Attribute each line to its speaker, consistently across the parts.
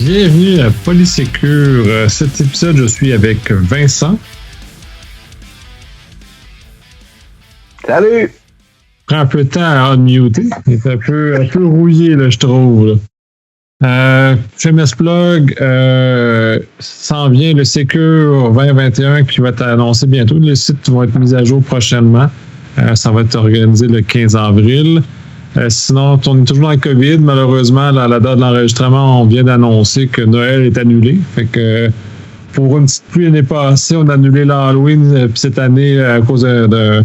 Speaker 1: Bienvenue à Polysécure. Cet épisode, je suis avec Vincent.
Speaker 2: Salut!
Speaker 1: Prends un peu de temps à unmuter. Il est un peu rouillé, là, je trouve. Famous Plug, s'en vient le Sécure 2021 qui va être annoncé bientôt. Les sites vont être mis à jour prochainement. Ça va être organisé le 15 avril. Sinon, on est toujours dans le COVID. Malheureusement, à la date de l'enregistrement, on vient d'annoncer que Noël est annulé. Fait que pour une petite pluie l'année passée, on a annulé l'Halloween. Puis cette année, à cause de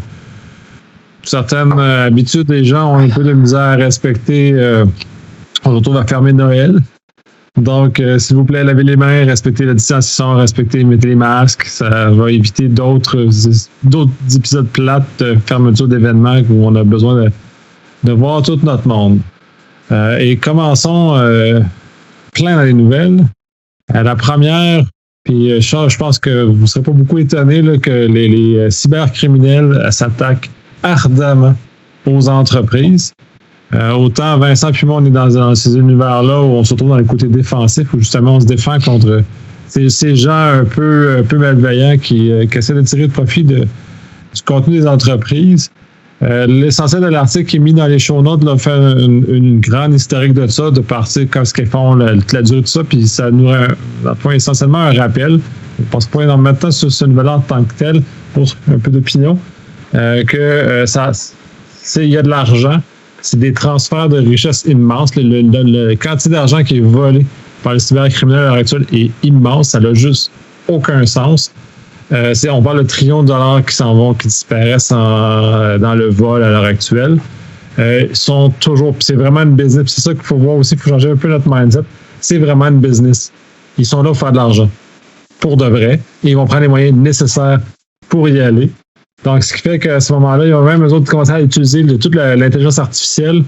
Speaker 1: certaines habitudes, les gens ont un peu de misère à respecter. On se retrouve à fermer Noël. Donc, s'il vous plaît, lavez les mains, respectez la distanciation, mettez les masques. Ça va éviter d'autres épisodes plates de fermeture d'événements où on a besoin de voir tout notre monde. Et commençons plein dans les nouvelles. La première, puis je pense que vous ne serez pas beaucoup étonnés là, que les cybercriminels s'attaquent ardemment aux entreprises. Autant Vincent puis moi, on est dans ces univers-là où on se retrouve dans le côté défensif, où justement on se défend contre ces gens un peu malveillants qui essaient de tirer de profit du contenu des entreprises. L'essentiel de l'article est mis dans les show notes, là, faire une grande historique de ça, de partir comme ce qu'ils font, la durée de ça, puis ça nous point essentiellement un rappel. Je ne pense pas énormément de temps sur ce nouvel en tant que tel, pour un peu d'opinion, que il y a de l'argent, c'est des transferts de richesse immenses. Le quantité d'argent qui est volé par les cybercriminels à l'heure actuelle est immense, ça n'a juste aucun sens. On parle de trillions de dollars qui s'en vont, qui disparaissent dans le vol à l'heure actuelle. Sont toujours, c'est vraiment une business. C'est ça qu'il faut voir aussi, il faut changer un peu notre mindset. C'est vraiment une business. Ils sont là pour faire de l'argent, pour de vrai, et ils vont prendre les moyens nécessaires pour y aller. Donc, ce qui fait qu'à ce moment-là, ils ont même eux autres commencé à utiliser toute l'intelligence artificielle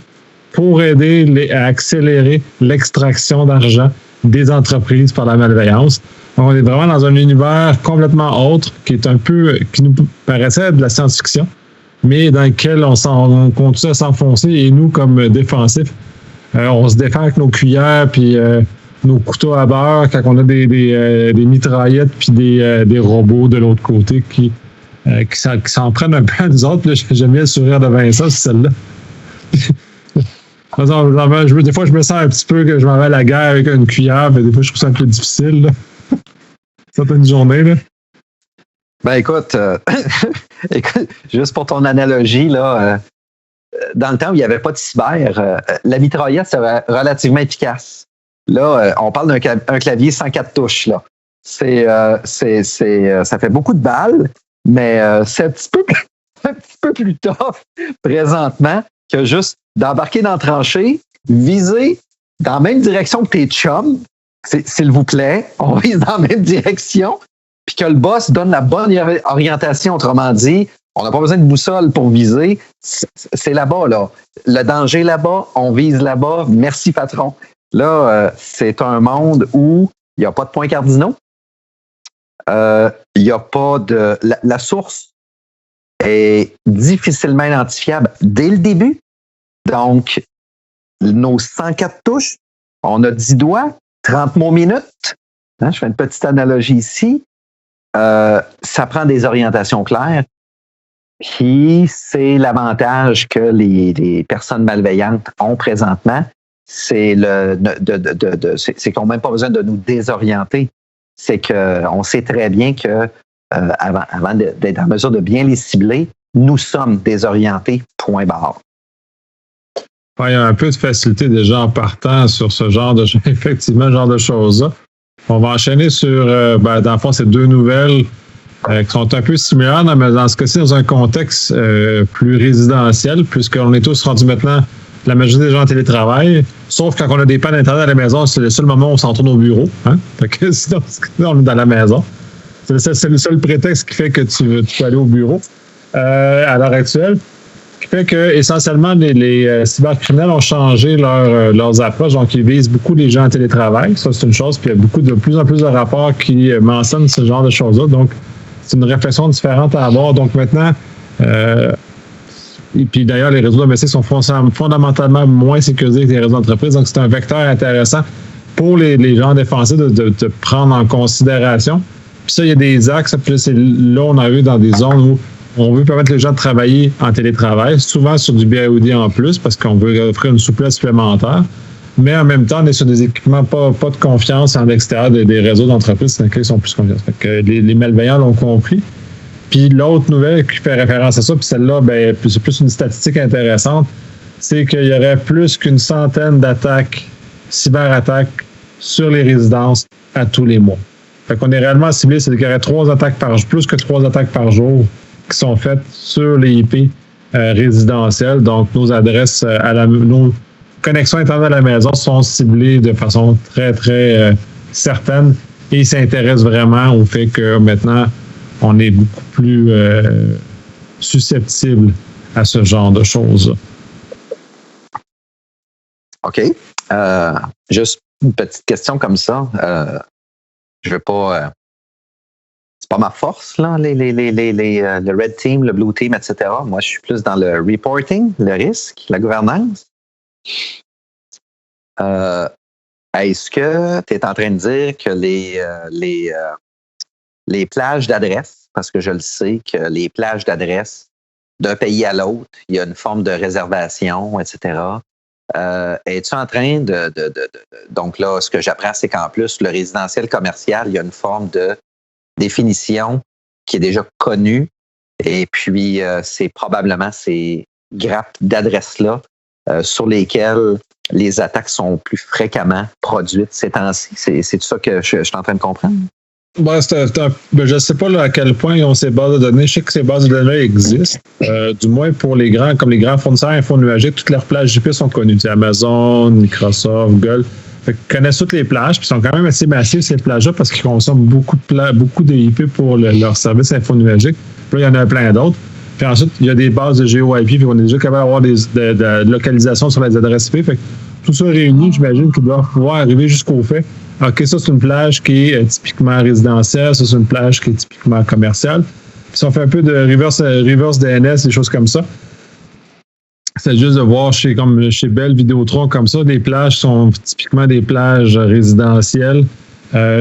Speaker 1: pour aider à accélérer l'extraction d'argent des entreprises par la malveillance. Donc, on est vraiment dans un univers complètement autre qui nous paraissait de la science-fiction, mais dans lequel on continue à s'enfoncer et nous, comme défensifs, on se défend avec nos cuillères puis nos couteaux à beurre quand on a des mitraillettes puis des robots de l'autre côté qui s'en prennent un peu à nous autres. Là, j'aime bien le sourire de Vincent, c'est celle-là. Des fois, je me sens un petit peu que je m'en vais à la guerre avec une cuillère, mais des fois, je trouve ça un peu difficile. Là. Certaines journées, là.
Speaker 2: Ben écoute, juste pour ton analogie, là, dans le temps où il n'y avait pas de cyber, la mitraillette, c'était relativement efficace. Là, on parle d'un clavier 104 touches. Là. Ça fait beaucoup de balles, mais c'est un petit peu plus tough présentement que juste d'embarquer dans la tranchée, viser dans la même direction que tes chums, s'il vous plaît, on vise dans la même direction, puis que le boss donne la bonne orientation. Autrement dit, on n'a pas besoin de boussole pour viser. C'est là-bas, là. Le danger là-bas, on vise là-bas. Merci, patron. Là, c'est un monde où il n'y a pas de points cardinaux. Il n'y a pas de... La source est difficilement identifiable dès le début. Donc, nos 104 touches, on a 10 doigts, 30 mots minutes. Hein, je fais une petite analogie ici. Ça prend des orientations claires. Puis, c'est l'avantage que les personnes malveillantes ont présentement. C'est c'est qu'on n'a même pas besoin de nous désorienter. C'est qu'on sait très bien que avant d'être en mesure de bien les cibler, nous sommes désorientés, point barre.
Speaker 1: Il y a un peu de facilité déjà en partant sur ce genre de choses-là. On va enchaîner sur, dans le fond, ces deux nouvelles qui sont un peu similaires, mais dans ce cas-ci, dans un contexte plus résidentiel, puisqu'on est tous rendus maintenant, la majorité des gens en télétravail, sauf quand on a des pannes d'Internet à la maison, c'est le seul moment où on s'en retourne au bureau. Hein? Fait que sinon, on est dans la maison. C'est le seul prétexte qui fait que tu peux aller au bureau à l'heure actuelle. Qui fait que essentiellement les cybercriminels ont changé leurs approches, donc ils visent beaucoup les gens en télétravail, ça c'est une chose, puis il y a de plus en plus de rapports qui mentionnent ce genre de choses-là, donc c'est une réflexion différente à avoir. Donc maintenant, et puis d'ailleurs les réseaux domestiques sont fondamentalement moins sécurisés que les réseaux d'entreprise, donc c'est un vecteur intéressant pour les gens défensifs de prendre en considération. Puis ça, il y a des axes. Puis là, on a vu dans des zones où on veut permettre les gens de travailler en télétravail, souvent sur du BAOD en plus, parce qu'on veut offrir une souplesse supplémentaire. Mais en même temps, on est sur des équipements pas de confiance en extérieur des réseaux d'entreprises dans lesquels ils sont plus confiants. Fait que les malveillants l'ont compris. Puis l'autre nouvelle qui fait référence à ça, puis celle-là, ben, c'est plus une statistique intéressante, c'est qu'il y aurait plus qu'une centaine d'attaques, cyberattaques, sur les résidences à tous les mois. Fait qu'on est réellement ciblé, c'est qu'il y aurait plus que 3 attaques par jour qui sont faites sur les IP résidentielles. Donc, nos adresses nos connexions Internet à la maison sont ciblées de façon très, très certaine et ils s'intéressent vraiment au fait que maintenant, on est beaucoup plus susceptible à ce genre de choses.
Speaker 2: OK. Juste une petite question comme ça. Je veux pas. C'est pas ma force, là, le Red Team, le Blue Team, etc. Moi, je suis plus dans le reporting, le risque, la gouvernance. Est-ce que tu es en train de dire que les plages d'adresse, parce que je le sais que les plages d'adresse d'un pays à l'autre, il y a une forme de réservation, etc. Es-tu en train donc là, ce que j'apprends, c'est qu'en plus, le résidentiel commercial, il y a une forme de définition qui est déjà connue. Et puis, c'est probablement ces grappes d'adresses-là sur lesquelles les attaques sont plus fréquemment produites ces temps-ci. C'est ça que je suis en train de comprendre?
Speaker 1: Ben, je ne sais pas là, à quel point ils ont ces bases de données. Je sais que ces bases de données existent. Du moins pour les grands fournisseurs infonuagiques, toutes leurs plages IP sont connues. Amazon, Microsoft, Google. Fait qu'ils connaissent toutes les plages, puis sont quand même assez massifs ces plages-là parce qu'ils consomment beaucoup de IP pour leur service infonuagique. Puis là, il y en a plein d'autres. Puis ensuite, il y a des bases de GeoIP, puis on est déjà capable d'avoir de localisation sur les adresses IP. Fait que tout ça réuni, j'imagine qu'ils doivent pouvoir arriver jusqu'au fait. OK, ça, c'est une plage qui est typiquement résidentielle, ça, c'est une plage qui est typiquement commerciale. Puis si on fait un peu de reverse DNS, des choses comme ça, c'est juste de voir chez Bell, Vidéotron, comme ça, des plages sont typiquement des plages résidentielles,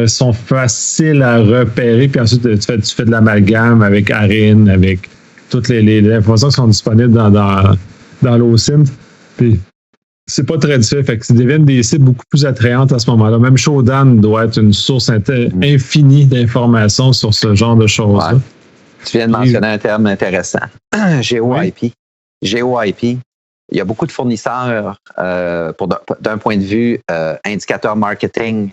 Speaker 1: sont faciles à repérer, puis ensuite, tu fais de l'amalgame avec ARIN, avec toutes les informations qui sont disponibles dans l'OSINT. Puis, c'est pas très difficile. Fait que ça devient des sites beaucoup plus attrayantes à ce moment-là. Même Shodan doit être une source infinie d'informations sur ce genre de choses-là.
Speaker 2: Ouais. Tu viens de mentionner un terme intéressant. GeoIP. Oui. GeoIP. Il y a beaucoup de fournisseurs d'un point de vue indicateur marketing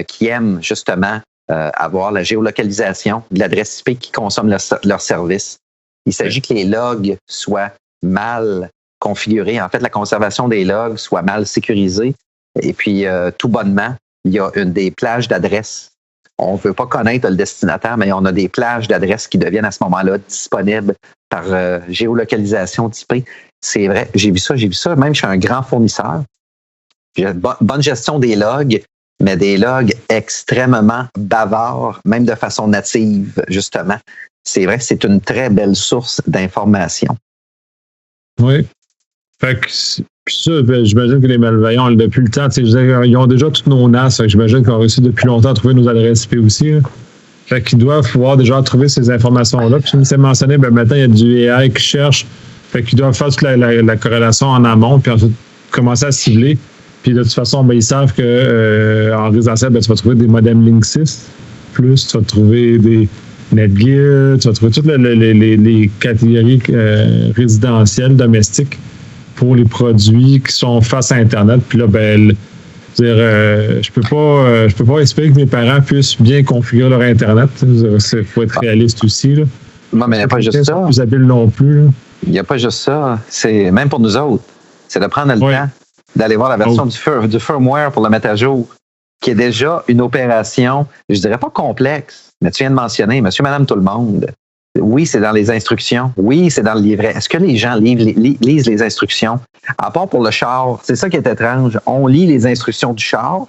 Speaker 2: qui aiment justement avoir la géolocalisation de l'adresse IP qui consomme leur service. Il s'agit que les logs soient mal configurés. En fait, la conservation des logs soit mal sécurisée. Et puis, tout bonnement, il y a des plages d'adresses. On ne veut pas connaître le destinataire, mais on a des plages d'adresses qui deviennent à ce moment-là disponibles par géolocalisation typée. C'est vrai, j'ai vu ça. Même je suis un grand fournisseur. J'ai une bonne gestion des logs, mais des logs extrêmement bavards, même de façon native, justement. C'est vrai, c'est une très belle source d'information.
Speaker 1: Oui. Fait que, puis ça, j'imagine que les malveillants, depuis le temps, ils ont déjà toutes nos NAS. Fait que j'imagine qu'on a réussi depuis longtemps à trouver nos adresses IP aussi. Là. Fait qu'ils doivent pouvoir déjà trouver ces informations-là. Puis, comme c'est mentionné, maintenant, il y a du AI qui cherche. Fait qu'ils doivent faire toute la corrélation en amont, puis ensuite commencer à cibler. Puis de toute façon, ils savent que en résidentiel, tu vas trouver des modems Linksys. Plus, tu vas trouver des Netgear, tu vas trouver toutes les catégories résidentielles, domestiques pour les produits qui sont face à Internet. Puis là, je peux pas espérer que mes parents puissent bien configurer leur Internet. Il faut être réaliste aussi. Là.
Speaker 2: Non, mais il n'y a pas juste ça.
Speaker 1: Plus habile non plus.
Speaker 2: Il n'y a pas juste ça. C'est même pour nous autres. C'est de prendre le temps d'aller voir la version du firmware pour le mettre à jour, qui est déjà une opération, je dirais pas complexe, mais tu viens de mentionner, monsieur, madame, tout le monde. Oui, c'est dans les instructions. Oui, c'est dans le livret. Est-ce que les gens lisent les instructions? À part pour le char, c'est ça qui est étrange. On lit les instructions du char.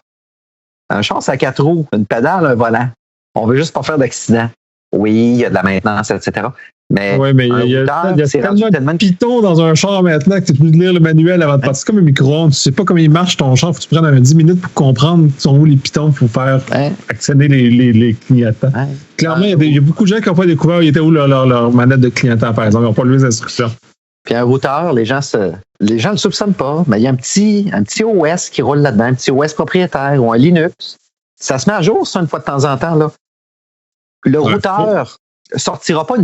Speaker 2: Un char, c'est à 4 roues, une pédale, un volant. On veut juste pas faire d'accident. Oui, il y a de la maintenance, etc. Mais,
Speaker 1: ouais, mais il y a tellement de pitons dans un char maintenant que tu es obligé de lire le manuel avant de partir. C'est comme un micro-ondes. Tu sais pas comment il marche ton char. Faut que tu prennes 10 minutes pour comprendre sont où les pitons pour faire actionner les clignotants. Clairement, il y a beaucoup de gens qui n'ont pas découvert leur manette de clignotant, par exemple. Ils n'ont pas lu les instructions.
Speaker 2: Puis un routeur, les gens le soupçonnent pas, mais il y a un petit OS qui roule là-dedans, un petit OS propriétaire ou un Linux. Ça se met à jour, ça, une fois de temps en temps, là. Le routeur sortira pas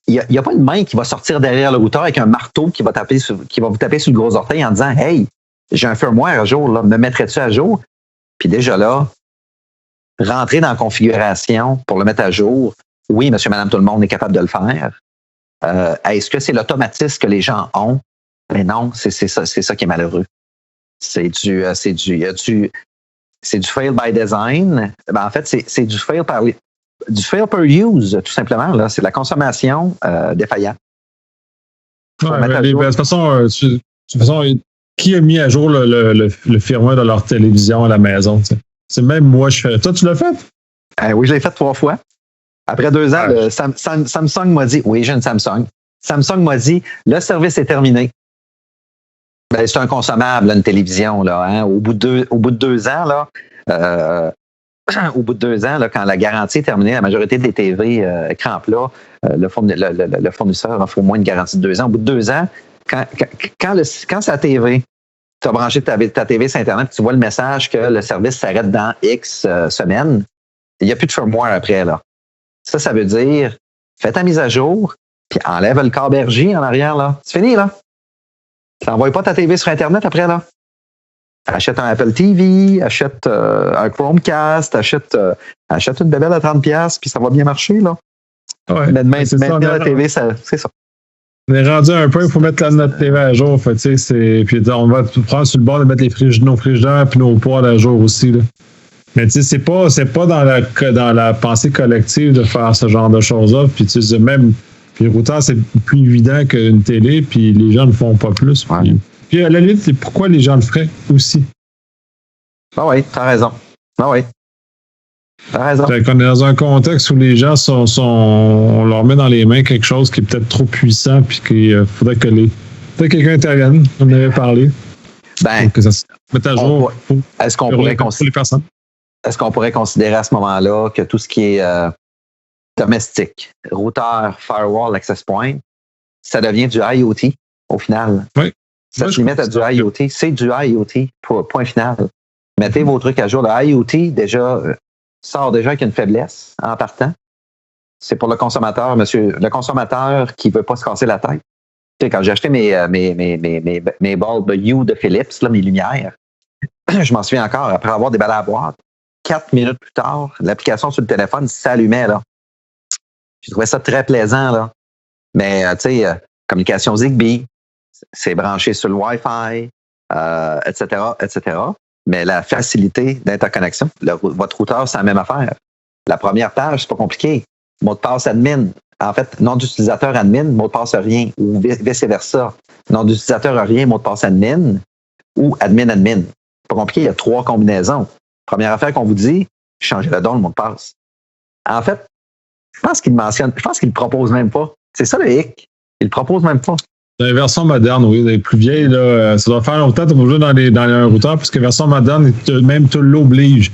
Speaker 2: il n'y a pas une main qui va sortir derrière le routeur avec un marteau qui va vous taper sur le gros orteil en disant « Hey, j'ai un firmware à jour, là, me mettrais-tu à jour? » Puis déjà là, rentrer dans la configuration pour le mettre à jour, oui, monsieur, madame, tout le monde est capable de le faire. Est-ce que c'est l'automatisme que les gens ont? Mais non, c'est ça qui est malheureux. C'est du fail by design. Ben, en fait, c'est du fail per use, tout simplement. Là. C'est de la consommation défaillante.
Speaker 1: De toute façon, qui a mis à jour le firmware de leur télévision à la maison? T'sais? C'est même moi, je fais. Toi, tu l'as fait?
Speaker 2: Oui, je l'ai fait 3 fois. Après 2 ans, Samsung m'a dit, oui, j'ai une Samsung. Samsung m'a dit, le service est terminé. Ben, c'est un consommable, là, une télévision. Là, hein? Au bout de 2 ans, là, quand la garantie est terminée, la majorité des TV écran plat, le fournisseur offre au moins une garantie de 2 ans. Au bout de 2 ans, quand c'est la TV, tu as branché ta TV sur Internet, tu vois le message que le service s'arrête dans X semaines, il n'y a plus de firmware après. Là. Ça veut dire, fais ta mise à jour, puis enlève le câble RJ en arrière. Là. C'est fini, là. Tu n'envoies pas ta TV sur Internet après, là. Achète un Apple TV, achète un Chromecast, achète une bébelle à 30$, puis ça va bien marcher, là.
Speaker 1: Ouais,
Speaker 2: mais maintenir la TV, c'est ça.
Speaker 1: On est rendu un peu, il faut mettre notre TV à jour. Fait, puis on va prendre sur le bord de mettre nos frigidaires et nos poêles à jour aussi. Là. Mais tu sais, c'est pas dans la pensée collective de faire ce genre de choses-là. Puis tu sais, même puis le routeur, c'est plus évident qu'une télé, puis les gens ne font pas plus.
Speaker 2: Ouais.
Speaker 1: Puis à la limite, c'est pourquoi les gens le feraient aussi.
Speaker 2: Ah oui, t'as raison. Ah oui. T'as raison.
Speaker 1: Fait qu'on est dans un contexte où les gens on leur met dans les mains quelque chose qui est peut-être trop puissant, puis qu'il faudrait que peut-être quelqu'un intervienne, on en avait parlé.
Speaker 2: Ben,
Speaker 1: que ça se mette à jour.
Speaker 2: Est-ce qu'on pourrait considérer à ce moment-là que tout ce qui est domestique, routeur, firewall, access point, ça devient du IoT au final?
Speaker 1: Oui.
Speaker 2: Ça se limite à du IoT. C'est du IoT, point final. Mettez vos trucs à jour. Le IoT, sort déjà avec une faiblesse en partant. C'est pour le consommateur, monsieur. Le consommateur qui ne veut pas se casser la tête. Tu sais, quand j'ai acheté mes bulbes U de Philips, là, mes lumières, je m'en souviens encore, après avoir déballé la boîte, 4 minutes plus tard, l'application sur le téléphone s'allumait. Là. J'ai trouvé ça très plaisant. Là. Mais, tu sais, communication Zigbee, c'est branché sur le Wi-Fi, etc., etc. Mais la facilité d'interconnexion, votre routeur, c'est la même affaire. La première page, c'est pas compliqué. Mot de passe admin. En fait, nom d'utilisateur admin, mot de passe rien, ou vice-versa. Nom d'utilisateur rien, mot de passe admin, ou admin. Pas compliqué, il y a 3 combinaisons. Première affaire qu'on vous dit, changez le mot de passe. En fait, je pense qu'il le propose même pas. C'est ça le hic. Il le propose même pas.
Speaker 1: Dans les versions modernes, oui, les plus vieilles, là, ça doit faire longtemps que tu vas jouer dans un routeur, parce que la version moderne, même tu l'obliges.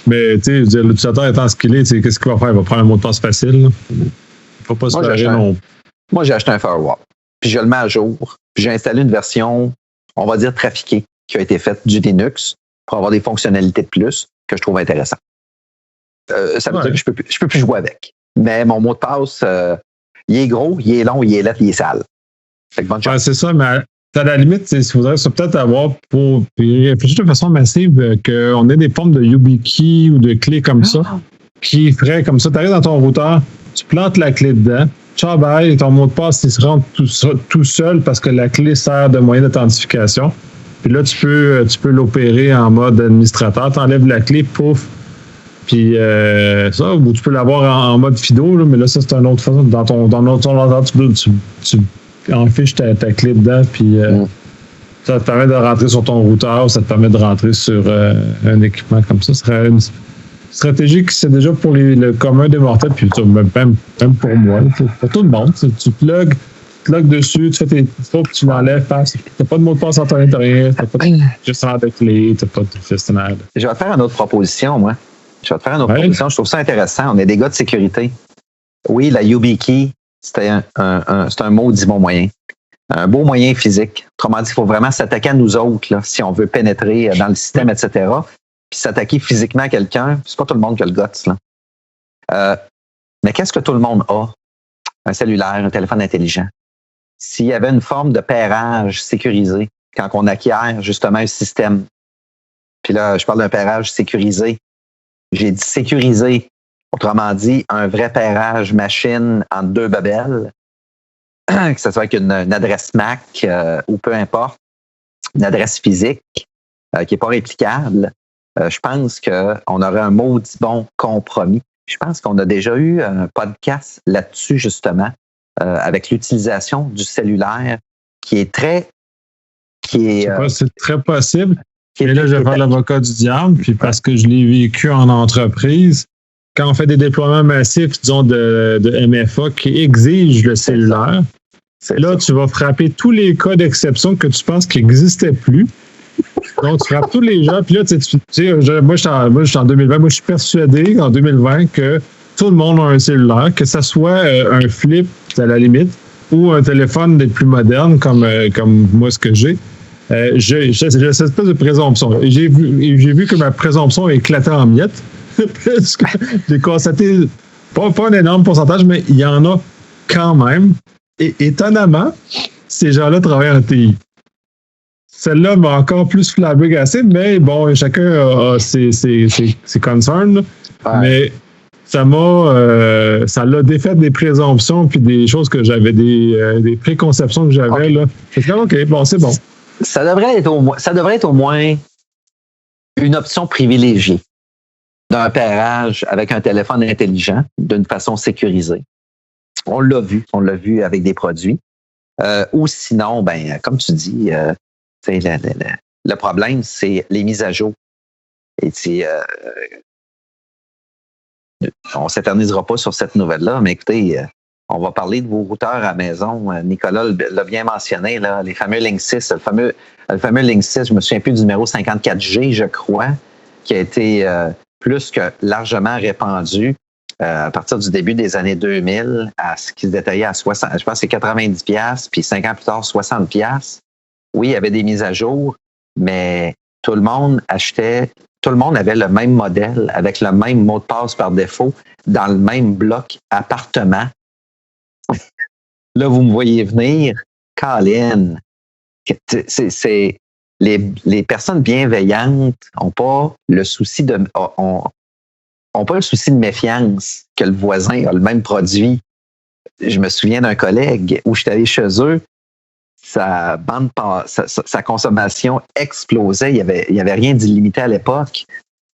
Speaker 1: Mais tu sais, l'utilisateur étant ce qu'il est, qu'est-ce qu'il va faire? Il va prendre un mot de passe facile. Il ne faut pas se faire non.
Speaker 2: Moi, j'ai acheté un firewall, puis je le mets à jour, puis j'ai installé une version, on va dire, trafiquée, qui a été faite du Linux pour avoir des fonctionnalités de plus que je trouve intéressantes. Ça veut dire que je peux plus jouer avec. Mais mon mot de passe, il est gros, il est long, il est laid, il est sale.
Speaker 1: Ouais, c'est ça, mais à la limite, il faudrait peut-être avoir pour réfléchir de façon massive qu'on ait des formes de YubiKey ou de clés comme ça qui feraient comme ça. Tu arrives dans ton routeur, tu plantes la clé dedans, ciao bye, ton mot de passe il se rend tout seul parce que la clé sert de moyen d'authentification. Puis là, tu peux l'opérer en mode administrateur, tu enlèves la clé, pouf. Puis ça, ou tu peux l'avoir en mode FIDO, là, mais là, ça, c'est une autre façon. Dans ton ordinateur, tu enfiches ta clé dedans, puis ça te permet de rentrer sur ton routeur, ça te permet de rentrer sur un équipement comme ça. Ce stratégie qui c'est déjà pour le commun des mortels, puis même pour moi, pour tout le monde. Tu plugues dessus, tu fais tes faut que tu l'enlèves, t'as pas de mot de passe en ton intérieur, t'as pas de gestionnaire de clés, t'as pas de gestionnaire.
Speaker 2: Je vais te faire une autre proposition, moi. Je trouve ça intéressant. On est des gars de sécurité. Oui, la YubiKey, c'est un maudit bon moyen. Un beau moyen physique. Autrement dit, il faut vraiment s'attaquer à nous autres, là, si on veut pénétrer dans le système, etc. Puis s'attaquer physiquement à quelqu'un, c'est pas tout le monde qui a le guts, là. Mais qu'est-ce que tout le monde a? Un cellulaire, un téléphone intelligent. S'il y avait une forme de pairage sécurisé, quand on acquiert justement un système, puis là, je parle d'un pairage sécurisé. J'ai dit sécurisé. Autrement dit, un vrai pairage machine entre deux babelles, que ce soit avec une adresse MAC ou peu importe, une adresse physique qui n'est pas réplicable, je pense qu'on aurait un maudit bon compromis. Je pense qu'on a déjà eu un podcast là-dessus, justement, avec l'utilisation du cellulaire qui est très...
Speaker 1: c'est très possible. Et là, je vais faire l'avocat du diable, puis parce que je l'ai vécu en entreprise, quand on fait des déploiements massifs, disons, de MFA qui exigent le cellulaire, là, tu vas frapper tous les cas d'exception que tu penses qui n'existaient plus. Donc, tu frappes tous les gens, puis là, tu sais, moi, je suis en 2020, moi, je suis persuadé en 2020 que tout le monde a un cellulaire, que ce soit un flip, à la limite, ou un téléphone des plus modernes, comme moi, ce que j'ai. J'ai cette espèce de présomption. Et j'ai vu que ma présomption éclatait en miettes. Parce que j'ai constaté, pas un énorme pourcentage, mais il y en a quand même. Et étonnamment, ces gens-là travaillent en TI. Celle-là m'a encore plus flabbergassé, mais bon, chacun a ses concerns. Ouais. Mais ça l'a défait des présomptions puis des choses que j'avais, des préconceptions que j'avais. Okay. Là. C'est comme, OK, bon, c'est bon.
Speaker 2: Ça devrait être au moins une option privilégiée d'un pairage avec un téléphone intelligent d'une façon sécurisée. On l'a vu avec des produits. Ou sinon, ben, comme tu dis, le problème, c'est les mises à jour. Et on ne s'éternisera pas sur cette nouvelle-là, mais écoutez, on va parler de vos routeurs à la maison. Nicolas l'a bien mentionné, là, les fameux Link 6. Le fameux Link 6, je me souviens plus du numéro 54G, je crois, qui a été plus que largement répandu à partir du début des années 2000, à ce qui se détaillait à 60, je pense que c'est 90$, puis 5 ans plus tard, 60$. Oui, il y avait des mises à jour, mais tout le monde avait le même modèle, avec le même mot de passe par défaut, dans le même bloc appartement. Là, vous me voyez venir, Colin. C'est les personnes bienveillantes n'ont pas le souci de méfiance que le voisin a le même produit. Je me souviens d'un collègue où j'étais allé chez eux, sa consommation explosait. Il y avait rien d'illimité à l'époque.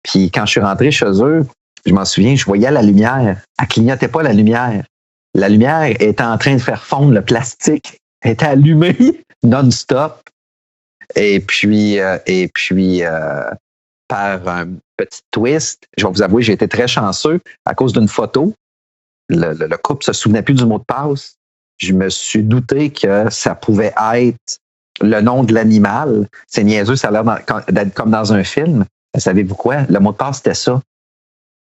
Speaker 2: Puis quand je suis rentré chez eux, je m'en souviens, je voyais la lumière. Elle clignotait pas la lumière. La lumière était en train de faire fondre le plastique. Elle était allumée non-stop. Et puis par un petit twist, je vais vous avouer, j'ai été très chanceux à cause d'une photo. Le couple se souvenait plus du mot de passe. Je me suis douté que ça pouvait être le nom de l'animal. C'est niaiseux, ça a l'air d'être comme dans un film. Savez-vous quoi? Le mot de passe, c'était ça.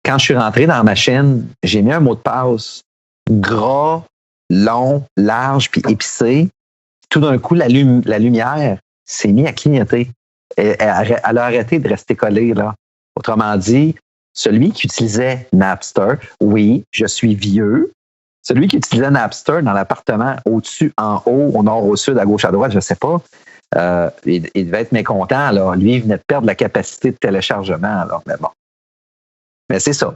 Speaker 2: Quand je suis rentré dans ma chaîne, j'ai mis un mot de passe gras, long, large, puis épicé. Tout d'un coup, la lumière s'est mise à clignoter. Elle a arrêté de rester collée, là. Autrement dit, celui qui utilisait Napster, oui, je suis vieux. Celui qui utilisait Napster dans l'appartement au-dessus, en haut, au nord, au sud, à gauche, à droite, je ne sais pas, il devait être mécontent. Alors, lui, il venait de perdre la capacité de téléchargement. Alors, mais bon. Mais c'est ça.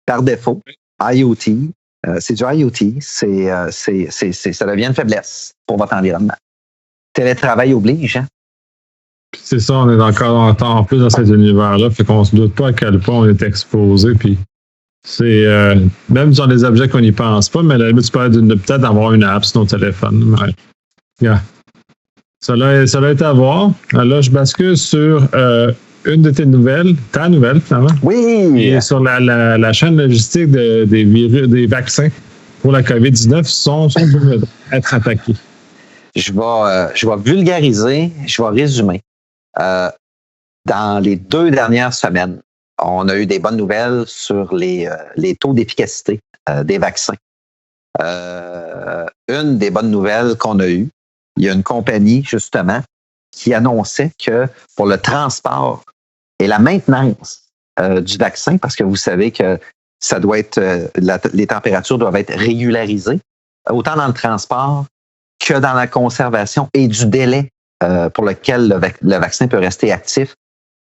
Speaker 2: Par défaut, IoT, c'est du IoT, ça devient une faiblesse pour votre environnement. Télétravail oblige, hein?
Speaker 1: C'est ça, on est encore en plus dans cet univers-là, fait qu'on se doute pas à quel point on est exposé, puis c'est même sur des objets qu'on n'y pense pas, mais à la limite, tu peux peut-être avoir une app sur ton téléphone. Ouais. Yeah. Ça l'a été à voir. Là, je bascule sur une de tes nouvelles, ta nouvelle, finalement,
Speaker 2: Oui!
Speaker 1: et sur la chaîne logistique des vaccins pour la COVID-19 sont être attaqués.
Speaker 2: Je vais vulgariser, je vais résumer. Dans les 2 dernières semaines, on a eu des bonnes nouvelles sur les taux d'efficacité des vaccins. Une des bonnes nouvelles qu'on a eues, il y a une compagnie, justement, qui annonçait que pour le transport et la maintenance du vaccin, parce que vous savez que ça doit être les températures doivent être régularisées, autant dans le transport que dans la conservation et du délai pour lequel le vaccin peut rester actif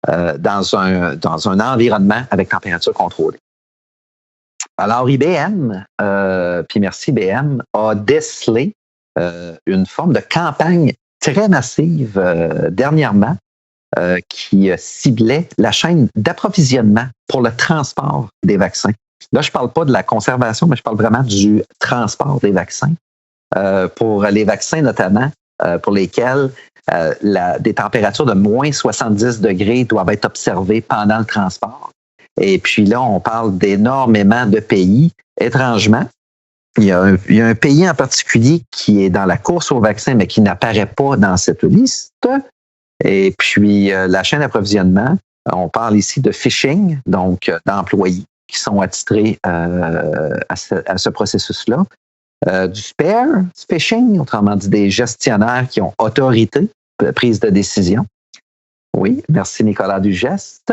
Speaker 2: dans un environnement avec température contrôlée. Alors, IBM, puis merci IBM, a décelé une forme de campagne très massive dernièrement qui ciblait la chaîne d'approvisionnement pour le transport des vaccins. Là, je ne parle pas de la conservation, mais je parle vraiment du transport des vaccins. Pour les vaccins notamment, pour lesquels des températures de moins 70 degrés doivent être observées pendant le transport. Et puis là, on parle d'énormément de pays. Étrangement, il y a un pays en particulier qui est dans la course au vaccin, mais qui n'apparaît pas dans cette liste. Et puis, la chaîne d'approvisionnement, on parle ici de phishing, donc d'employés qui sont attitrés à ce processus-là. Du spare phishing, autrement dit des gestionnaires qui ont autorité de prise de décision. Oui, merci Nicolas Dugeste.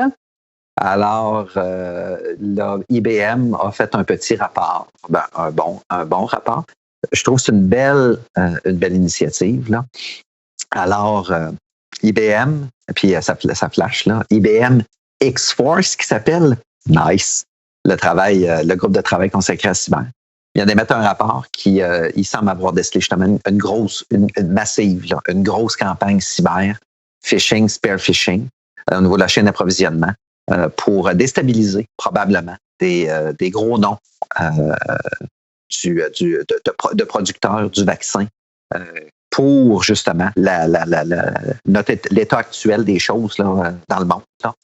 Speaker 2: Alors, là, IBM a fait un petit rapport, un bon rapport. Je trouve que c'est une belle initiative, là. Alors, IBM, puis ça flash là, IBM X-Force qui s'appelle NICE, le groupe de travail consacré à cyber. Il vient d'émettre un rapport qui il semble avoir décelé justement une massive, là, une grosse campagne cyber, phishing, spear phishing, au niveau de la chaîne d'approvisionnement, pour déstabiliser probablement des gros noms de producteurs du vaccin pour justement l'état actuel des choses là, dans le monde. Là.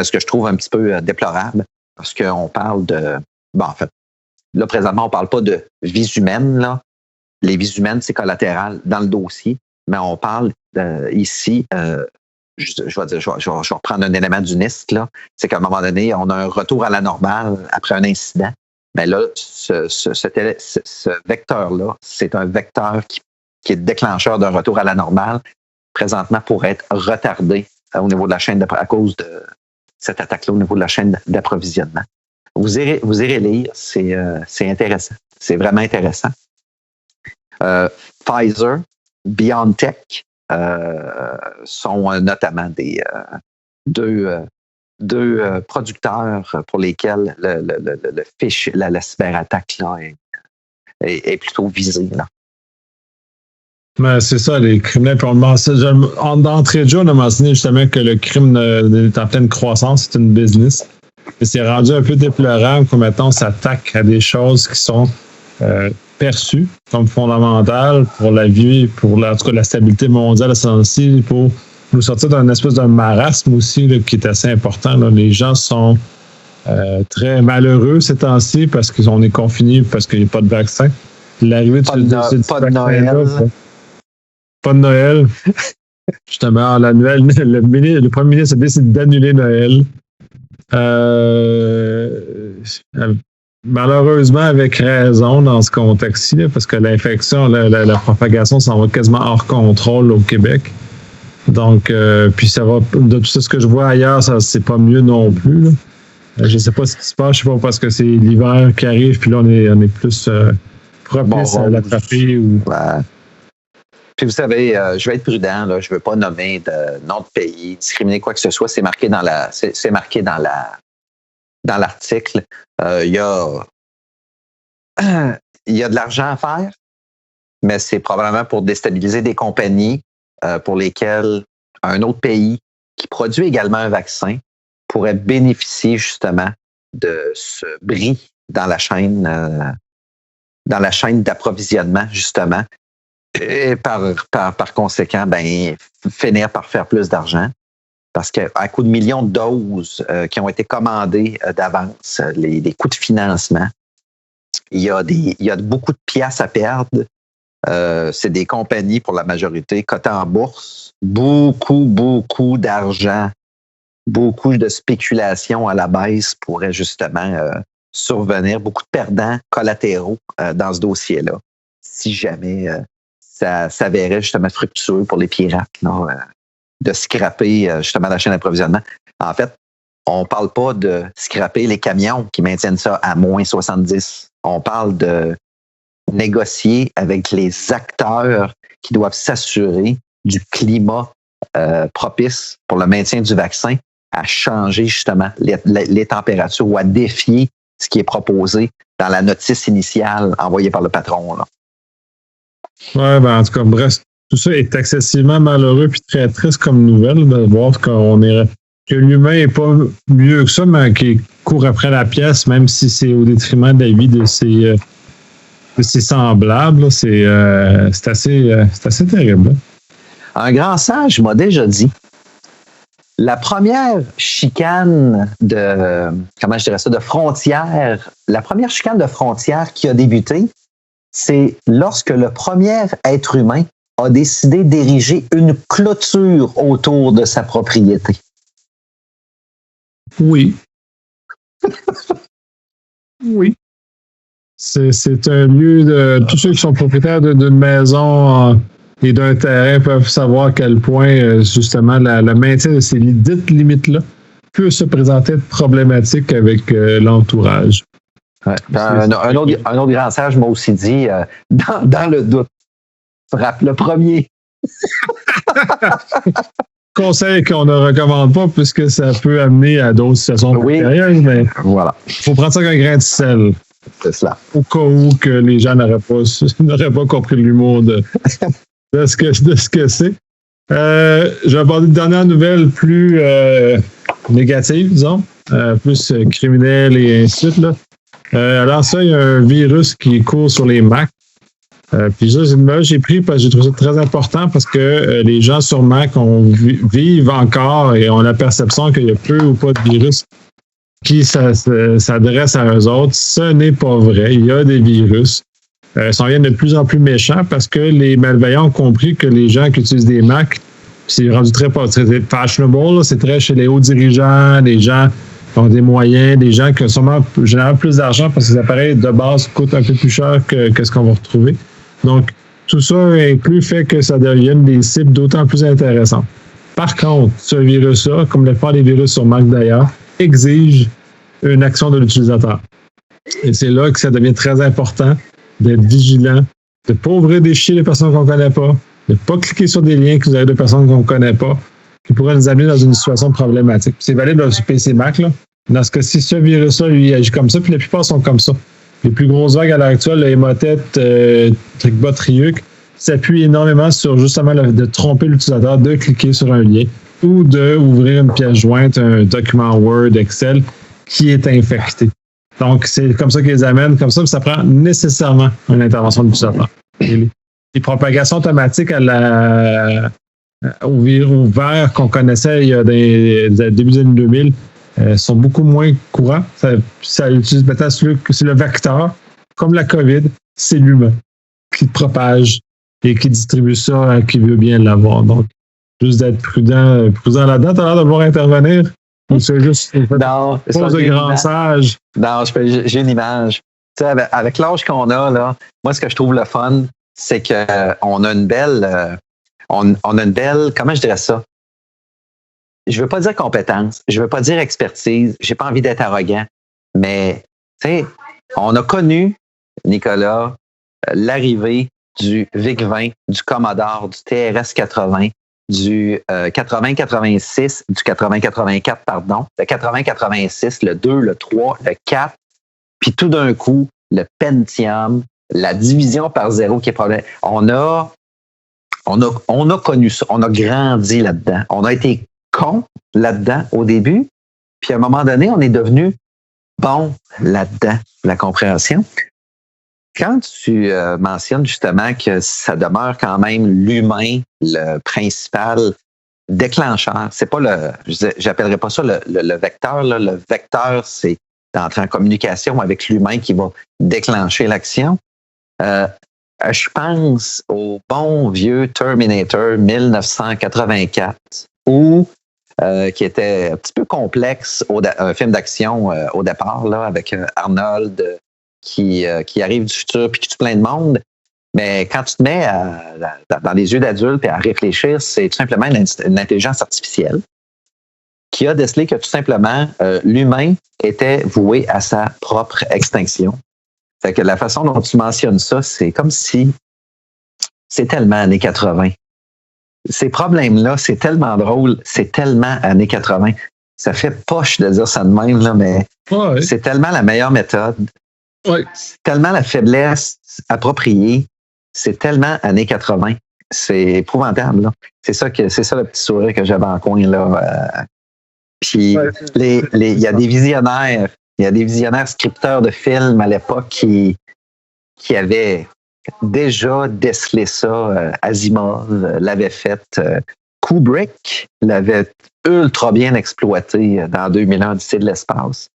Speaker 2: Ce que je trouve un petit peu déplorable, parce qu'on parle de... Bon, en fait, là, présentement, on ne parle pas de vies humaines. Là. Les vies humaines, c'est collatéral dans le dossier, mais on parle ici... je vais reprendre un élément du NIST, là. C'est qu'à un moment donné, on a un retour à la normale après un incident. Mais là, ce vecteur-là, c'est un vecteur qui est déclencheur d'un retour à la normale, présentement pour être retardé au niveau de la chaîne à cause de cette attaque-là au niveau de la chaîne d'approvisionnement. Vous irez lire, c'est intéressant. C'est vraiment intéressant. Pfizer, BioNTech, sont notamment des deux producteurs pour lesquels la cyberattaque là, est plutôt visée. Là.
Speaker 1: Mais c'est ça, les criminels. D'entrée de jeu, on a mentionné justement que le crime est en pleine croissance, c'est une business. Et c'est rendu un peu déplorable que maintenant on s'attaque à des choses qui sont perçues comme fondamentales pour la vie, en tout cas la stabilité mondiale, pour nous sortir d'un espèce de marasme aussi là, qui est assez important. Là. Les gens sont très malheureux ces temps-ci parce qu'on est confinés, parce qu'il n'y a pas de vaccin. L'arrivée
Speaker 2: pas de Noël.
Speaker 1: Pas de Noël. Justement, la Noël, le premier ministre a décidé d'annuler Noël. Malheureusement, avec raison dans ce contexte-ci, parce que l'infection, la propagation s'en va quasiment hors contrôle au Québec. Donc, puis ça va, de tout ce que je vois ailleurs, ça c'est pas mieux non plus. Là. Je sais pas ce qui se passe, je sais pas parce que c'est l'hiver qui arrive, puis là on est plus propice à l'attraper.
Speaker 2: Ouais. Puis vous savez, je vais être prudent, là, je veux pas nommer de nom de pays, discriminer quoi que ce soit, c'est marqué dans l'article. Il y a de l'argent à faire, mais c'est probablement pour déstabiliser des compagnies pour lesquelles un autre pays qui produit également un vaccin pourrait bénéficier justement de ce bris dans la chaîne d'approvisionnement, justement, et par conséquent, finir par faire plus d'argent. parce qu'à coup de millions de doses qui ont été commandées d'avance, les coûts de financement, il y a beaucoup de piastres à perdre. C'est des compagnies, pour la majorité, cotées en bourse. Beaucoup d'argent, beaucoup de spéculation à la baisse pourrait justement survenir. Beaucoup de perdants collatéraux dans ce dossier-là, si jamais ça s'avérait justement fructueux pour les pirates là, de scraper justement la chaîne d'approvisionnement. En fait, on ne parle pas de scraper les camions qui maintiennent ça à moins 70. On parle de négocier avec les acteurs qui doivent s'assurer du climat propice pour le maintien du vaccin à changer justement les températures ou à défier ce qui est proposé dans la notice initiale envoyée par le patron. Là.
Speaker 1: Ouais, ben en tout cas, bref, tout ça est excessivement malheureux puis très triste comme nouvelle de voir que l'humain n'est pas mieux que ça, mais qu'il court après la pièce, même si c'est au détriment de la vie de ses semblables. Là, c'est assez terrible. Hein?
Speaker 2: Un grand sage m'a déjà dit, la première chicane de frontière, la première chicane de frontière qui a débuté, c'est lorsque le premier être humain a décidé d'ériger une clôture autour de sa propriété.
Speaker 1: Oui. Oui. C'est un lieu de... Tous ceux qui sont propriétaires d'une maison et d'un terrain peuvent savoir à quel point, justement, le maintien de ces dites limites-là peut se présenter de problématique avec l'entourage.
Speaker 2: Ouais. Un autre grand sage m'a aussi dit, dans le doute, frappe le premier.
Speaker 1: Conseil qu'on ne recommande pas puisque ça peut amener à d'autres situations sérieuses, mais
Speaker 2: voilà.
Speaker 1: Il faut prendre ça avec un grain de sel.
Speaker 2: C'est cela.
Speaker 1: Au cas où que les gens n'auraient pas compris l'humour de ce que c'est. Je vais aborder une dernière nouvelle plus négative, disons, plus criminelle et ainsi de suite. Là. Alors ça, il y a un virus qui court sur les Mac. Puis ça, j'ai pris parce que j'ai trouvé ça très important parce que les gens sur Mac vivent encore et ont la perception qu'il y a peu ou pas de virus qui s'adresse à eux autres. Ce n'est pas vrai. Il y a des virus. Ils sont de plus en plus méchants parce que les malveillants ont compris que les gens qui utilisent des Mac, c'est rendu très fashionable, là, c'est très chez les hauts dirigeants, les gens qui ont des moyens, des gens qui ont sûrement généralement plus d'argent parce que les appareils de base coûtent un peu plus cher que ce qu'on va retrouver. Donc, tout ça inclus fait que ça devienne des cibles d'autant plus intéressantes. Par contre, ce virus-là, comme la plupart des virus sur Mac d'ailleurs, exige une action de l'utilisateur. Et c'est là que ça devient très important d'être vigilant, de ne pas ouvrir des fichiers de personnes qu'on ne connaît pas, de ne pas cliquer sur des liens qui nous arrivent de personnes qu'on ne connaît pas, qui pourraient nous amener dans une situation problématique. C'est valide sur PC Mac. Là. Dans ce cas-ci, ce virus-là, lui, agit comme ça, puis la plupart sont comme ça. Les plus grosses vagues à l'heure actuelle, le Emotet, Trickbot, Ryuk, s'appuient énormément sur justement de tromper l'utilisateur, de cliquer sur un lien ou d'ouvrir une pièce jointe, un document Word, Excel, qui est infecté. Donc, c'est comme ça qu'ils les amènent, comme ça prend nécessairement une intervention de l'utilisateur. Les propagations automatiques au verre qu'on connaissait il y a des début des années 2000 sont beaucoup moins courants. Ça utilise peut-être c'est le vecteur, comme la COVID, c'est l'humain qui propage et qui distribue ça à qui veut bien l'avoir. Donc, juste d'être prudent là-dedans. Tu as l'air de vouloir intervenir? Ou c'est juste
Speaker 2: non,
Speaker 1: pose de grand sage?
Speaker 2: Non, j'ai une image. Tu sais, avec l'âge qu'on a, là, moi, ce que je trouve le fun, c'est qu'on a une belle... on a une belle... Comment je dirais ça? Je veux pas dire compétence, je veux pas dire expertise, j'ai pas envie d'être arrogant, mais, tu sais, on a connu, Nicolas, l'arrivée du VIC-20, du Commodore, du TRS-80, du 80-86, du 80-84, pardon, le 80-86, le 2, le 3, le 4, puis tout d'un coup, le Pentium, la division par zéro qui est problème. On a connu ça, on a grandi là-dedans, on a été con là-dedans au début, puis à un moment donné, on est devenu bon là-dedans, la compréhension. Quand tu mentionnes justement que ça demeure quand même l'humain le principal déclencheur. C'est pas j'appellerais pas ça le vecteur. Là. Le vecteur, c'est d'entrer en communication avec l'humain qui va déclencher l'action. Je pense au bon vieux Terminator 1984, qui était un petit peu complexe, un film d'action au départ, là, avec Arnold qui arrive du futur puis qui tue plein de monde. Mais quand tu te mets dans les yeux d'adulte et à réfléchir, c'est tout simplement une intelligence artificielle qui a décelé que tout simplement l'humain était voué à sa propre extinction. Fait que la façon dont tu mentionnes ça, c'est comme si c'est tellement années 80. Ces problèmes-là, c'est tellement drôle, c'est tellement années 80. Ça fait poche de dire ça de même, là, mais c'est tellement la meilleure méthode.
Speaker 1: Ouais.
Speaker 2: C'est tellement la faiblesse appropriée. C'est tellement années 80. C'est épouvantable, là. C'est ça le petit sourire que j'avais en coin, là. Puis, il y a des visionnaires. Il y a des visionnaires scripteurs de films à l'époque qui avaient déjà décelé ça. Asimov l'avait fait. Kubrick l'avait ultra bien exploité dans 2001, Odyssée de l'espace.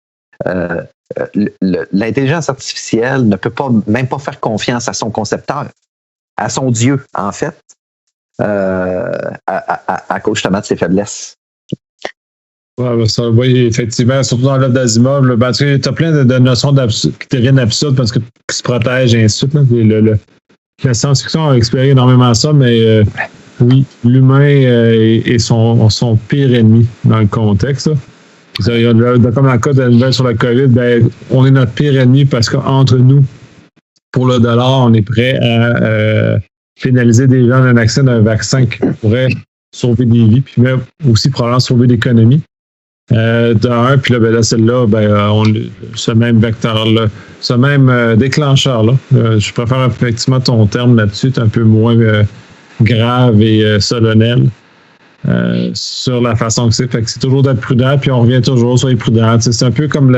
Speaker 2: L'intelligence artificielle ne peut même pas faire confiance à son concepteur, à son Dieu, en fait, à cause justement de ses faiblesses.
Speaker 1: Ouais, ça, oui, effectivement, surtout dans l'œuvre d'Asimov, tu as plein de notions qui deviennent absurdes parce que se protègent et ainsi de suite. La science-fiction a exploré énormément ça, mais oui, l'humain est son pire ennemi dans le contexte. Comme dans le cas de la nouvelle sur la COVID, on est notre pire ennemi parce qu'entre nous, pour le dollar, on est prêt à pénaliser des gens d'un accès d'un vaccin qui pourrait sauver des vies, puis même aussi probablement sauver l'économie. D'un, puis là, celle-là, ce même vecteur-là, ce même déclencheur-là, je préfère effectivement ton terme là-dessus, c'est un peu moins grave et solennel sur la façon que c'est. Fait que c'est toujours d'être prudent, puis on revient toujours, soyez prudent. C'est un peu comme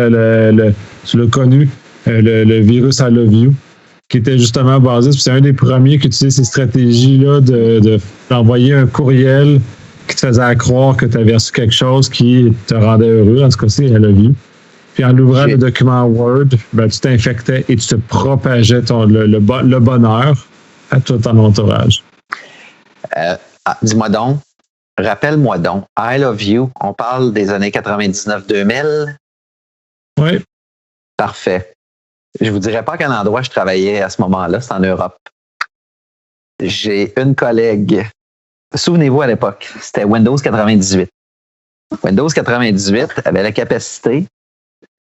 Speaker 1: tu l'as connu, le virus I Love You, qui était justement basé, c'est un des premiers qui utilisait ces stratégies-là d'envoyer un courriel qui te faisait croire que tu avais reçu quelque chose qui te rendait heureux, en tout cas, c'est I Love You. Puis en ouvrant le document Word, tu t'infectais et tu te propageais le bonheur à tout ton entourage.
Speaker 2: Dis-moi donc, rappelle-moi donc, I Love You, on parle des années 99-2000?
Speaker 1: Oui.
Speaker 2: Parfait. Je vous dirais pas à quel endroit je travaillais à ce moment-là, c'est en Europe. J'ai une collègue, souvenez-vous à l'époque, c'était Windows 98. Windows 98 avait la capacité,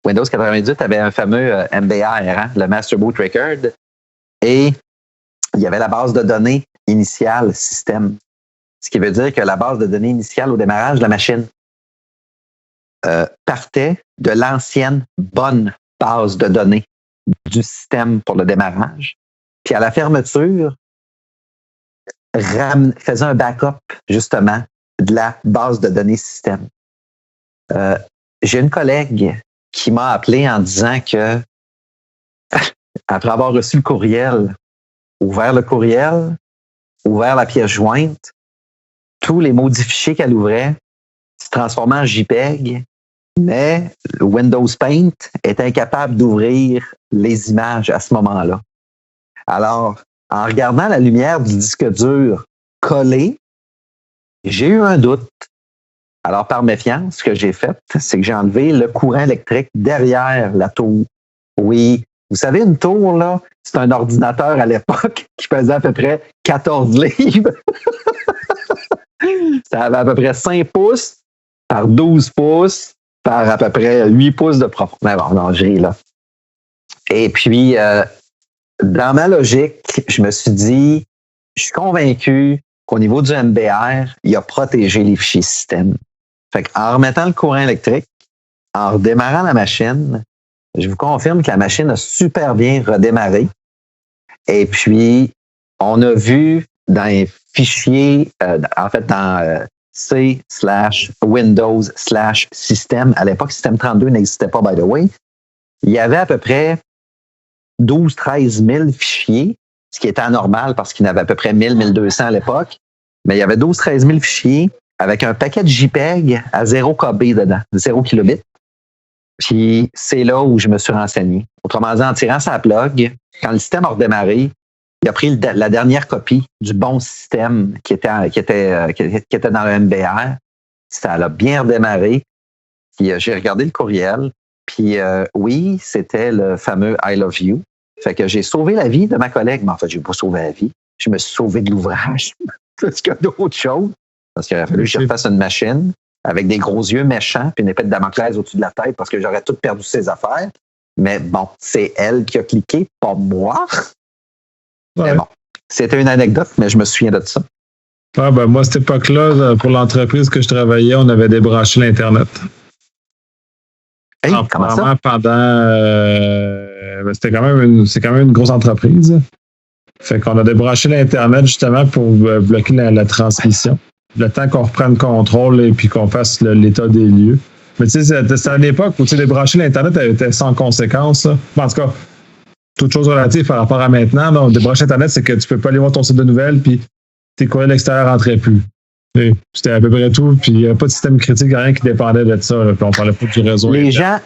Speaker 2: Windows 98 avait un fameux MBR, le Master Boot Record, et il y avait la base de données initiale système. Ce qui veut dire que la base de données initiale au démarrage de la machine partait de l'ancienne bonne base de données du système pour le démarrage. Puis à la fermeture, faisait un backup, justement, de la base de données système. J'ai une collègue qui m'a appelé en disant que, après avoir reçu le courriel, ouvert la pièce jointe, tous les maudits fichiers qu'elle ouvrait se transformaient en JPEG, mais Windows Paint est incapable d'ouvrir les images à ce moment-là. Alors, en regardant la lumière du disque dur collée, j'ai eu un doute. Alors, par méfiance, ce que j'ai fait, c'est que j'ai enlevé le courant électrique derrière la tour. Oui, vous savez, une tour, là, c'est un ordinateur à l'époque qui pesait à peu près 14 livres. Ça avait à peu près 5 pouces par 12 pouces par à peu près 8 pouces de profondeur. Non, je ris, là. Et puis, dans ma logique, je me suis dit, je suis convaincu qu'au niveau du MBR, il a protégé les fichiers système. Fait qu'en remettant le courant électrique, en redémarrant la machine, je vous confirme que la machine a super bien redémarré. Et puis, on a vu dans les fichiers, en fait, dans C/Windows/System, à l'époque, System 32 n'existait pas, by the way, il y avait à peu près 12-13 000 fichiers, ce qui était anormal parce qu'il y en avait à peu près 1000-1200 à l'époque, mais il y avait 12-13 000 fichiers avec un paquet de JPEG à 0 KB dedans, 0 kilobits. Puis c'est là où je me suis renseigné. Autrement dit, en tirant sa plug, quand le système a redémarré, il a pris la dernière copie du bon système qui était dans le MBR. Ça l'a bien redémarré. Puis j'ai regardé le courriel. Puis oui, c'était le fameux I love you. Fait que j'ai sauvé la vie de ma collègue. Mais en fait, j'ai pas sauvé la vie. Je me suis sauvé de l'ouvrage. Parce qu'il y a d'autres choses. Parce qu'il a fallu que je refasse une machine avec des gros yeux méchants puis une épée de Damoclès au-dessus de la tête parce que j'aurais tout perdu ses affaires. Mais bon, c'est elle qui a cliqué, pas moi.
Speaker 1: Ouais.
Speaker 2: Mais bon, c'était une anecdote, mais je me souviens de ça.
Speaker 1: Ah, ben moi, à cette époque-là, pour l'entreprise que je travaillais, on avait débranché l'Internet.
Speaker 2: Hey, comment ça?
Speaker 1: C'est quand même une grosse entreprise. Fait qu'on a débranché l'Internet justement pour bloquer la transmission. Le temps qu'on reprenne le contrôle et puis qu'on fasse l'état des lieux. Mais tu sais, c'était à l'époque où débrancher l'Internet était sans conséquence. Là. En tout cas, toute chose relative par rapport à maintenant. Donc, débrancher Internet, c'est que tu peux pas aller voir ton site de nouvelles puis tes courriels extérieurs rentraient plus. Et c'était à peu près tout. Puis il n'y avait pas de système critique, rien qui dépendait de ça. Là, puis on parlait pas du réseau.
Speaker 2: Les gens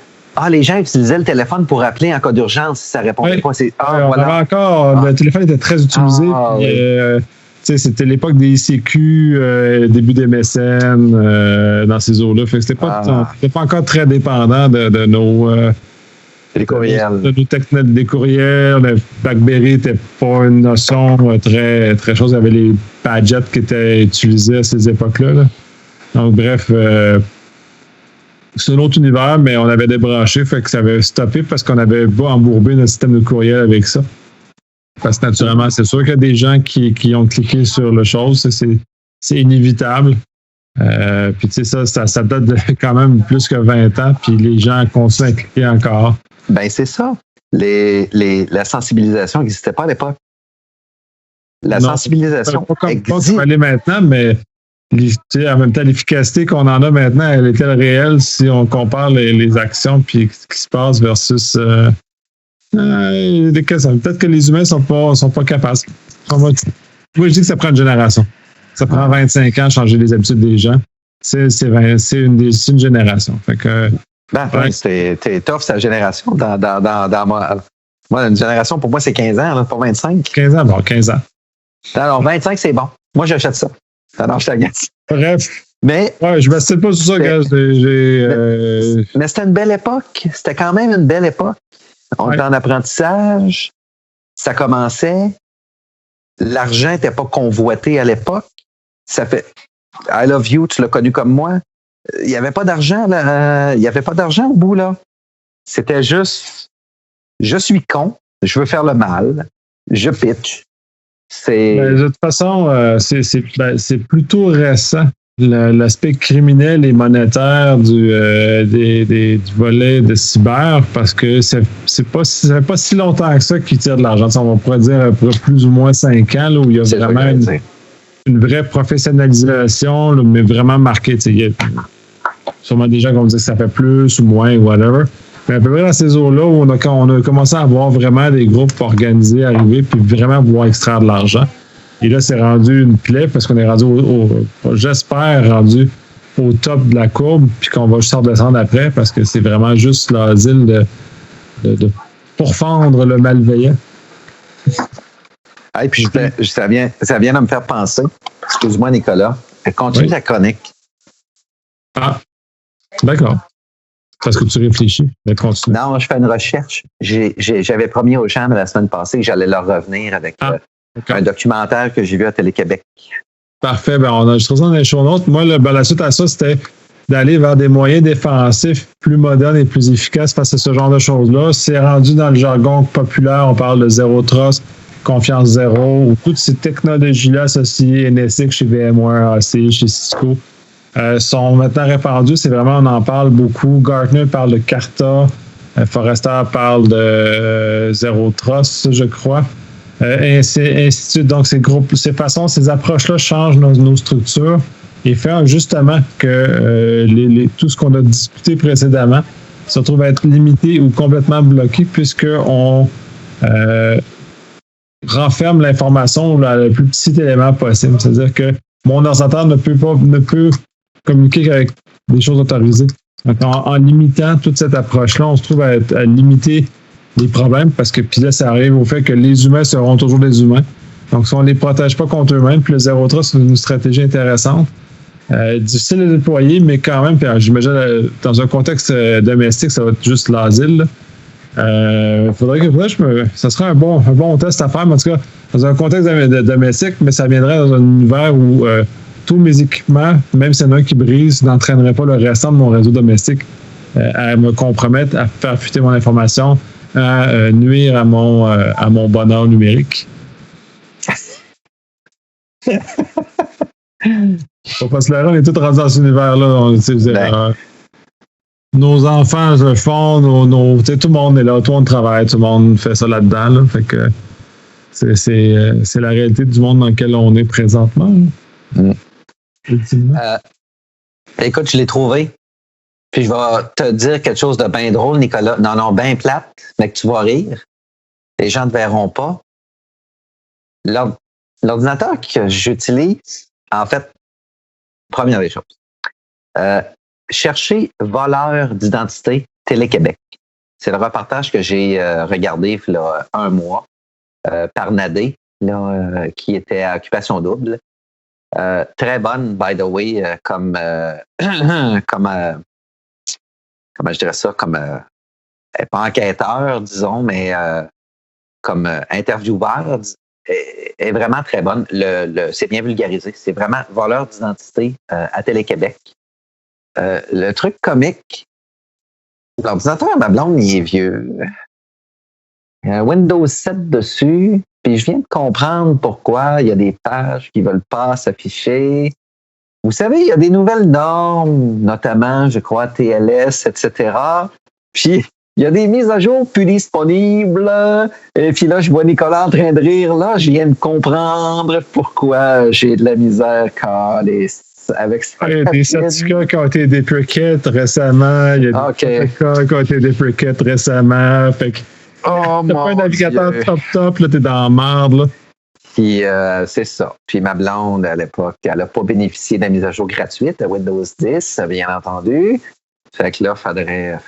Speaker 2: utilisaient le téléphone pour appeler en cas d'urgence si ça répondait pas.
Speaker 1: On avait encore. Le téléphone était très utilisé. C'était l'époque des ICQ, début des MSN, dans ces eaux-là. Fait que c'était pas encore très dépendant de nos.
Speaker 2: Les courriels.
Speaker 1: Des courriels. Le BlackBerry n'était pas une notion très, très chose. Il y avait les Padgets qui étaient utilisés à ces époques-là. Là. Donc, bref, c'est un autre univers, mais on avait débranché, fait que ça avait stoppé parce qu'on avait pas embourbé notre système de courriel avec ça. Parce que naturellement, c'est sûr qu'il y a des gens qui ont cliqué sur le chose. C'est inévitable. Puis tu sais, ça date de quand même plus que 20 ans, puis les gens continuent à cliquer encore.
Speaker 2: Ben c'est ça. La sensibilisation n'existait pas à l'époque. Sensibilisation
Speaker 1: existe. Pas comme elle est maintenant, mais en même temps, l'efficacité qu'on en a maintenant, elle est-elle réelle si on compare les actions puis ce qui se passe versus peut-être que les humains sont pas capables. Moi, je dis que ça prend une génération. Ça prend 25 ans à changer les habitudes des gens. C'est une génération. Fait que,
Speaker 2: t'es tough, sa génération. Dans moi, une génération, pour moi, c'est 15 ans, là, pas 25.
Speaker 1: 15 ans, bon, 15 ans.
Speaker 2: Alors, 25, c'est bon. Moi, j'achète ça. Alors, je t'agace.
Speaker 1: Bref.
Speaker 2: Mais.
Speaker 1: Ouais, je ne m'assiste pas sur ça, gars.
Speaker 2: Mais c'était une belle époque. C'était quand même une belle époque. On était en apprentissage. Ça commençait. L'argent n'était pas convoité à l'époque. Ça fait. I love you, tu l'as connu comme moi. Il n'y avait pas d'argent, là. Il n'y avait pas d'argent au bout, là. C'était juste. Je suis con. Je veux faire le mal. Je pitch.
Speaker 1: De toute façon, c'est plutôt récent. L'aspect criminel et monétaire du volet de cyber, parce que ça fait pas si longtemps que ça qu'ils tirent de l'argent. On pourrait dire plus ou moins 5 ans, là, où il y a vraiment une vraie professionnalisation, là, mais vraiment marquée. Il y a sûrement des gens qui vont dire que ça fait plus ou moins, whatever. Mais à peu près dans ces eaux-là, où on a commencé à avoir vraiment des groupes organisés arriver puis vraiment pouvoir extraire de l'argent. Et là, c'est rendu une plaie parce qu'on est rendu j'espère, rendu au top de la courbe puis qu'on va juste redescendre après parce que c'est vraiment juste l'asile de pourfendre le malveillant.
Speaker 2: Et puis ça vient de me faire penser, excuse-moi Nicolas, continue ta chronique.
Speaker 1: Ah, d'accord. Parce que tu réfléchis.
Speaker 2: Non, je fais une recherche. J'avais promis aux gens la semaine passée que j'allais leur revenir avec un documentaire que j'ai vu à Télé-Québec.
Speaker 1: Parfait. Ben, on a enregistré ça dans les show notes. Moi, la suite à ça, c'était d'aller vers des moyens défensifs plus modernes et plus efficaces face à ce genre de choses-là. C'est rendu dans le jargon populaire. On parle de zéro trust, confiance zéro, ou toutes ces technologies-là associées, NSX chez VMware, ACI, chez Cisco, sont maintenant répandues. C'est vraiment, on en parle beaucoup. Gartner parle de Carta. Forrester parle de Zero Trust, je crois. Ainsi de suite. Donc, ces approches-là changent nos structures et font justement que tout ce qu'on a discuté précédemment se retrouve à être limité ou complètement bloqué puisqu'on renferme l'information le plus petit élément possible. C'est-à-dire que mon ordinateur ne peut communiquer qu'avec des choses autorisées. Donc, en limitant toute cette approche-là, on se trouve à limiter les problèmes parce que puis là, ça arrive au fait que les humains seront toujours des humains. Donc, si on ne les protège pas contre eux-mêmes, puis le Zero Trust, c'est une stratégie intéressante. Difficile à déployer, mais quand même, j'imagine, dans un contexte domestique, ça va être juste l'asile. Ça serait un bon test à faire, mais en tout cas, dans un contexte domestique, mais ça viendrait dans un univers où tous mes équipements, même s'il y en a un qui brise, n'entraîneraient pas le restant de mon réseau domestique à me compromettre, à faire fuiter mon information, à nuire à mon bonheur numérique. Faut pas se leurrer, on est tous rendus dans cet univers-là. Nos enfants le font, tout le monde est là, tout le monde travaille, tout le monde fait ça là-dedans. Là. Fait que c'est la réalité du monde dans lequel on est présentement.
Speaker 2: Écoute, je l'ai trouvé. Puis je vais te dire quelque chose de bien drôle, Nicolas. Non, bien plate, mais que tu vas rire. Les gens ne te verront pas. L'ordinateur que j'utilise, en fait, première des choses. Chercher voleur d'identité Télé-Québec. C'est le reportage que j'ai regardé il y a un mois par Nadé, qui était à Occupation Double. Très bonne, by the way, comment je dirais ça, pas enquêteur, disons, mais comme intervieweur, est vraiment très bonne. C'est bien vulgarisé. C'est vraiment voleur d'identité à Télé-Québec. Le truc comique, l'ordinateur à ma blonde, il est vieux. Il y a un Windows 7 dessus, puis je viens de comprendre pourquoi il y a des pages qui ne veulent pas s'afficher. Vous savez, il y a des nouvelles normes, notamment, je crois, TLS, etc. Puis, il y a des mises à jour plus disponibles. Et puis là, je vois Nicolas en train de rire. Là, je viens de comprendre pourquoi j'ai de la misère avec ça.
Speaker 1: Il y a des certificats qui ont été deprecated récemment. Il y a des certificats qui ont été deprecated récemment. Fait que t'as pas un navigateur top, là, t'es dans la merde, là.
Speaker 2: Puis c'est ça. Puis ma blonde, à l'époque, elle n'a pas bénéficié de la mise à jour gratuite à Windows 10, bien entendu. Fait que là, faudrait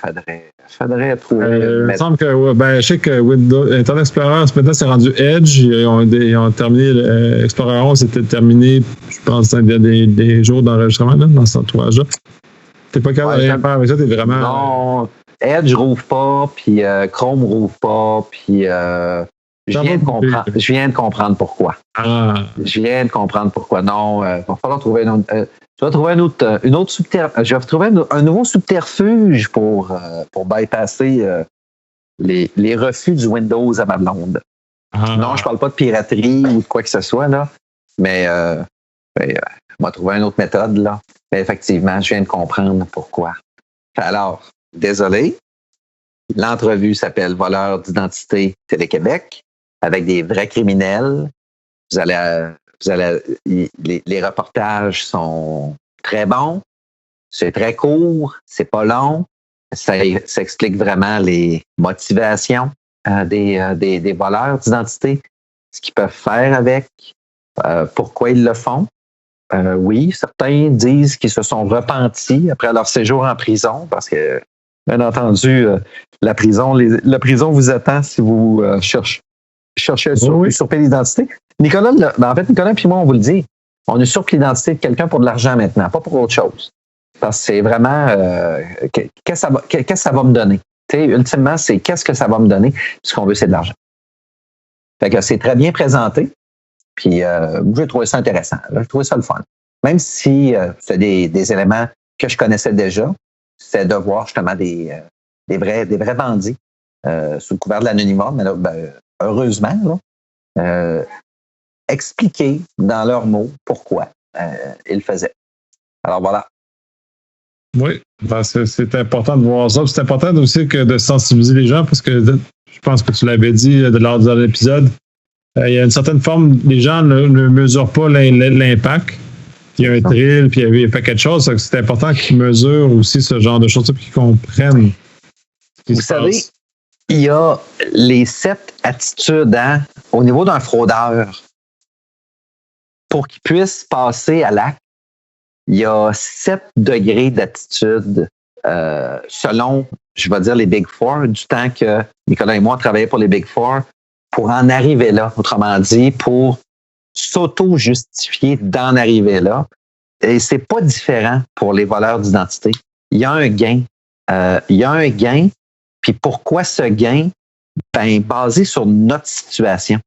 Speaker 2: trouver.
Speaker 1: Il me semble que, je sais que Windows, Internet Explorer, maintenant, c'est rendu Edge. Ils ont terminé, Explorer 11, c'était terminé, je pense, il y a des jours d'enregistrement, là, dans cet entourage-là. T'es pas capable de rien faire avec ça, t'es vraiment.
Speaker 2: Non, Edge rouvre pas, puis Chrome rouvre pas, puis. Je viens de comprendre pourquoi. Je viens de comprendre pourquoi. Non, il va falloir trouver je vais trouver une autre subterfuge. Je vais trouver un nouveau subterfuge pour bypasser les refus du Windows à ma blonde. Non, je parle pas de piraterie ou de quoi que ce soit, là, mais on va trouver une autre méthode, là. Mais effectivement, je viens de comprendre pourquoi. Alors, désolé. L'entrevue s'appelle Voleur d'identité Télé-Québec, avec des vrais criminels. Les reportages sont très bons. C'est très court. C'est pas long. Ça explique vraiment les motivations des voleurs d'identité, ce qu'ils peuvent faire avec, pourquoi ils le font. Oui, certains disent qu'ils se sont repentis après leur séjour en prison parce que, bien entendu, la prison vous attend si vous cherchez à usurper l'identité. Nicolas et moi, on vous le dit, on usurpe l'identité de quelqu'un pour de l'argent maintenant, pas pour autre chose. Parce que c'est vraiment qu'est-ce que ça va me donner. T'sais, ultimement, c'est qu'est-ce que ça va me donner, ce qu'on veut, c'est de l'argent. Fait que c'est très bien présenté. Puis j'ai trouvé ça intéressant. J'ai trouvé ça le fun. Même si c'est des éléments que je connaissais déjà, c'est de voir justement des vrais bandits sous le couvert de l'anonymat, mais là, heureusement, là, expliquer dans leurs mots pourquoi ils le faisaient. Alors voilà.
Speaker 1: Oui, c'est important de voir ça. C'est important aussi de sensibiliser les gens parce que je pense que tu l'avais dit lors de l'épisode. Il y a une certaine forme, les gens ne mesurent pas l'impact. Il y a un drill, puis il y a un paquet de choses. C'est important qu'ils mesurent aussi ce genre de choses, puis qu'ils comprennent.
Speaker 2: Vous savez, il y a les 7 attitudes au niveau d'un fraudeur. pour qu'ils puissent passer à l'acte, il y a 7 degrés d'attitude selon, je vais dire, les Big Four, du temps que Nicolas et moi travaillons pour les Big Four, pour en arriver là, autrement dit, pour s'auto-justifier d'en arriver là. Et c'est pas différent pour les voleurs d'identité. Il y a un gain. Puis pourquoi ce gain? Ben, basé sur notre situation.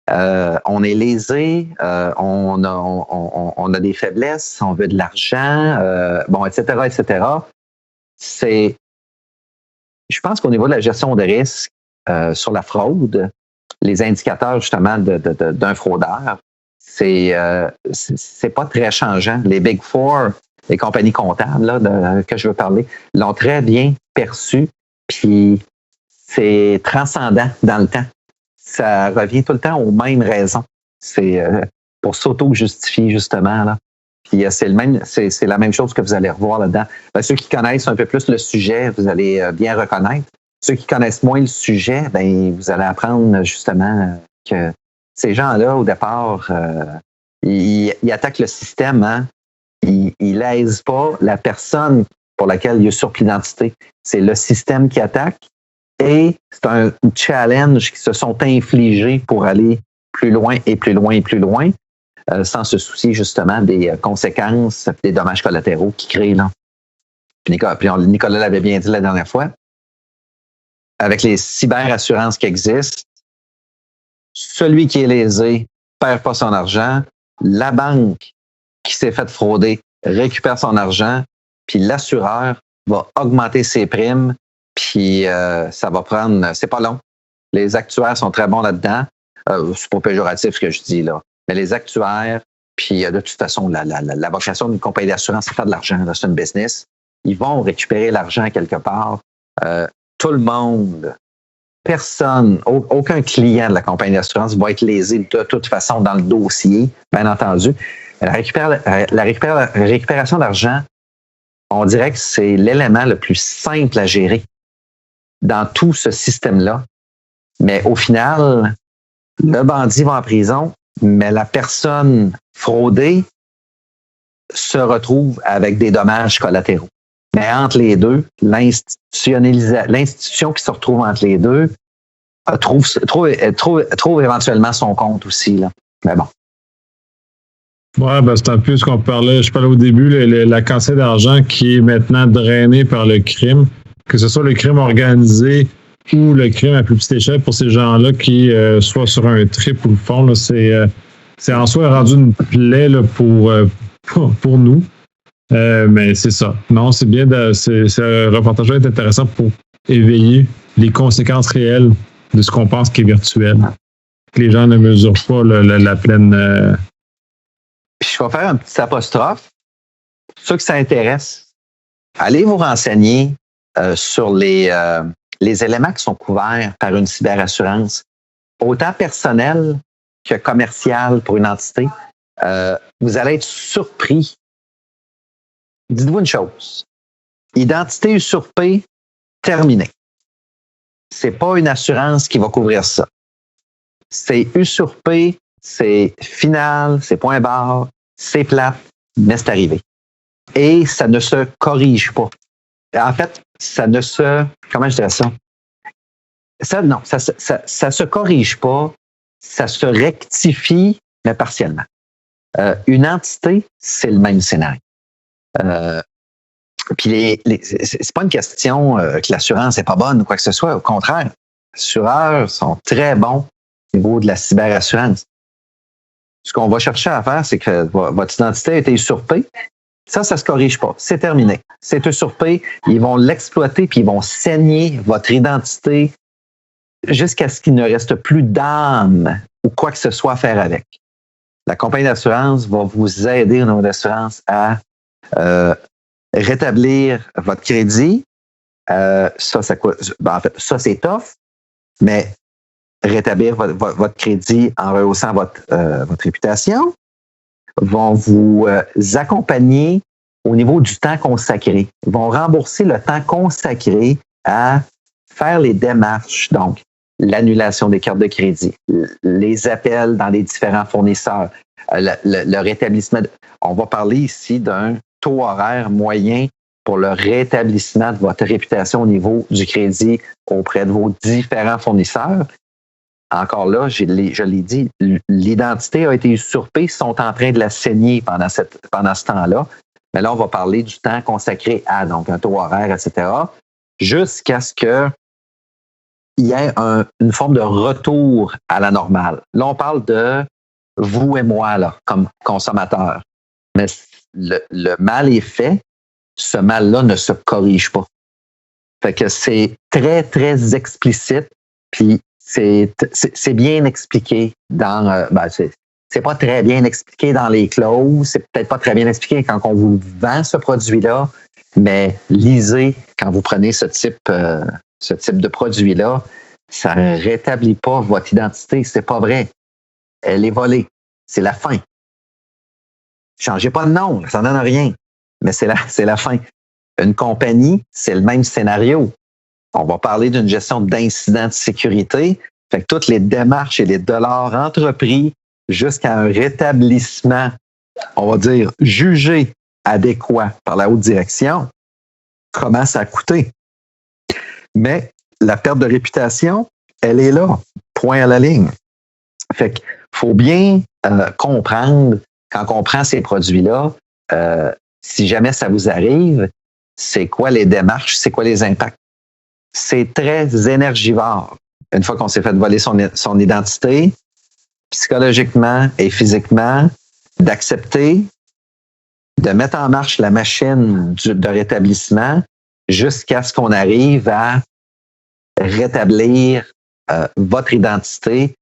Speaker 2: On est lésé, on a des faiblesses, on veut de l'argent, etc. Je pense qu'au niveau de la gestion de risque sur la fraude, les indicateurs justement d'un fraudeur, c'est pas très changeant. Les Big Four, les compagnies comptables là, que je veux parler, l'ont très bien perçu, puis c'est transcendant dans le temps. Ça revient tout le temps aux mêmes raisons. C'est pour s'auto-justifier, justement. Là. Puis c'est la même chose que vous allez revoir là-dedans. Ben, ceux qui connaissent un peu plus le sujet, vous allez bien reconnaître. Ceux qui connaissent moins le sujet, ben vous allez apprendre justement que ces gens-là, au départ, ils attaquent le système. Hein? Ils lèsent pas la personne pour laquelle il usurpe l'identité. C'est le système qui attaque. Et c'est un challenge qui se sont infligés pour aller plus loin et plus loin et plus loin, sans se soucier justement des conséquences, des dommages collatéraux qui créent là. Puis Nicolas l'avait bien dit la dernière fois. Avec les cyberassurances qui existent, celui qui est lésé perd pas son argent, la banque qui s'est faite frauder récupère son argent, puis l'assureur va augmenter ses primes. Puis ça va prendre, c'est pas long. Les actuaires sont très bons là-dedans. C'est pas péjoratif ce que je dis là. Mais les actuaires, puis de toute façon, la vocation d'une compagnie d'assurance, c'est faire de l'argent. Là, c'est une business. Ils vont récupérer l'argent quelque part. Tout le monde, personne, aucun client de la compagnie d'assurance va être lésé de toute façon dans le dossier, bien entendu. La récupération d'argent, on dirait que c'est l'élément le plus simple à gérer dans tout ce système-là. Mais au final, le bandit va en prison, mais la personne fraudée se retrouve avec des dommages collatéraux. Mais entre les deux, l'institution qui se retrouve entre les deux trouve éventuellement son compte aussi. Là. Mais bon.
Speaker 1: Ouais, ben c'est un peu ce qu'on parlait. Je parlais au début, la quantité d'argent qui est maintenant drainée par le crime, que ce soit le crime organisé ou le crime à plus petite échelle pour ces gens-là qui soient sur un trip ou le fond, là, c'est en soi rendu une plaie là, pour nous. Mais c'est ça. Non, c'est bien. Ce reportage est intéressant pour éveiller les conséquences réelles de ce qu'on pense qui est virtuel. Que les gens ne mesurent pas la pleine.
Speaker 2: Puis je vais faire un petit apostrophe. Pour ceux que ça intéresse, allez vous renseigner sur les éléments qui sont couverts par une cyberassurance, autant personnelle que commerciale pour une entité. Vous allez être surpris. Dites-vous une chose. Identité usurpée, terminée. C'est pas une assurance qui va couvrir ça. C'est usurpé, c'est final, c'est point barre, c'est plate, mais c'est arrivé. Et ça ne se corrige pas. En fait, ça ne se... Comment je dirais ça? Ça se corrige pas, ça se rectifie, mais partiellement. Une entité, c'est le même scénario. Puis c'est pas une question que l'assurance est pas bonne ou quoi que ce soit. Au contraire, les assureurs sont très bons au niveau de la cyberassurance. Ce qu'on va chercher à faire, c'est que votre identité a été usurpée. Ça se corrige pas. C'est terminé. C'est usurpé. Ils vont l'exploiter puis ils vont saigner votre identité jusqu'à ce qu'il ne reste plus d'âme ou quoi que ce soit à faire avec. La compagnie d'assurance va vous aider au niveau d'assurance à rétablir votre crédit. Ça coûte. En fait, ça, c'est tough, mais rétablir votre crédit en rehaussant votre réputation vont vous accompagner au niveau du temps consacré. Ils vont rembourser le temps consacré à faire les démarches, donc l'annulation des cartes de crédit, les appels dans les différents fournisseurs, le rétablissement. On va parler ici d'un taux horaire moyen pour le rétablissement de votre réputation au niveau du crédit auprès de vos différents fournisseurs. Encore là, je l'ai dit, l'identité a été usurpée, ils sont en train de la saigner pendant ce temps-là. Mais là, on va parler du temps consacré à donc un taux horaire, etc., jusqu'à ce qu'il y ait une forme de retour à la normale. Là, on parle de vous et moi, là, comme consommateurs. Mais le mal est fait, ce mal-là ne se corrige pas. Fait que c'est très, très explicite, puis c'est bien expliqué dans... c'est pas très bien expliqué dans les clauses, c'est peut-être pas très bien expliqué quand on vous vend ce produit-là, mais lisez quand vous prenez ce type de produit-là, ça ne rétablit pas votre identité, c'est pas vrai. Elle est volée. C'est la fin. Changez pas de nom, ça ne donne rien. Mais c'est la fin. Une compagnie, c'est le même scénario. On va parler d'une gestion d'incidents de sécurité. Fait que toutes les démarches et les dollars entrepris jusqu'à un rétablissement, on va dire, jugé adéquat par la haute direction, commence à coûter. Mais la perte de réputation, elle est là. Point à la ligne. Fait qu'il faut bien comprendre, quand on prend ces produits-là, si jamais ça vous arrive, c'est quoi les démarches, c'est quoi les impacts. C'est très énergivore. Une fois qu'on s'est fait voler son identité, psychologiquement et physiquement, d'accepter, de mettre en marche la machine de rétablissement jusqu'à ce qu'on arrive à rétablir votre identité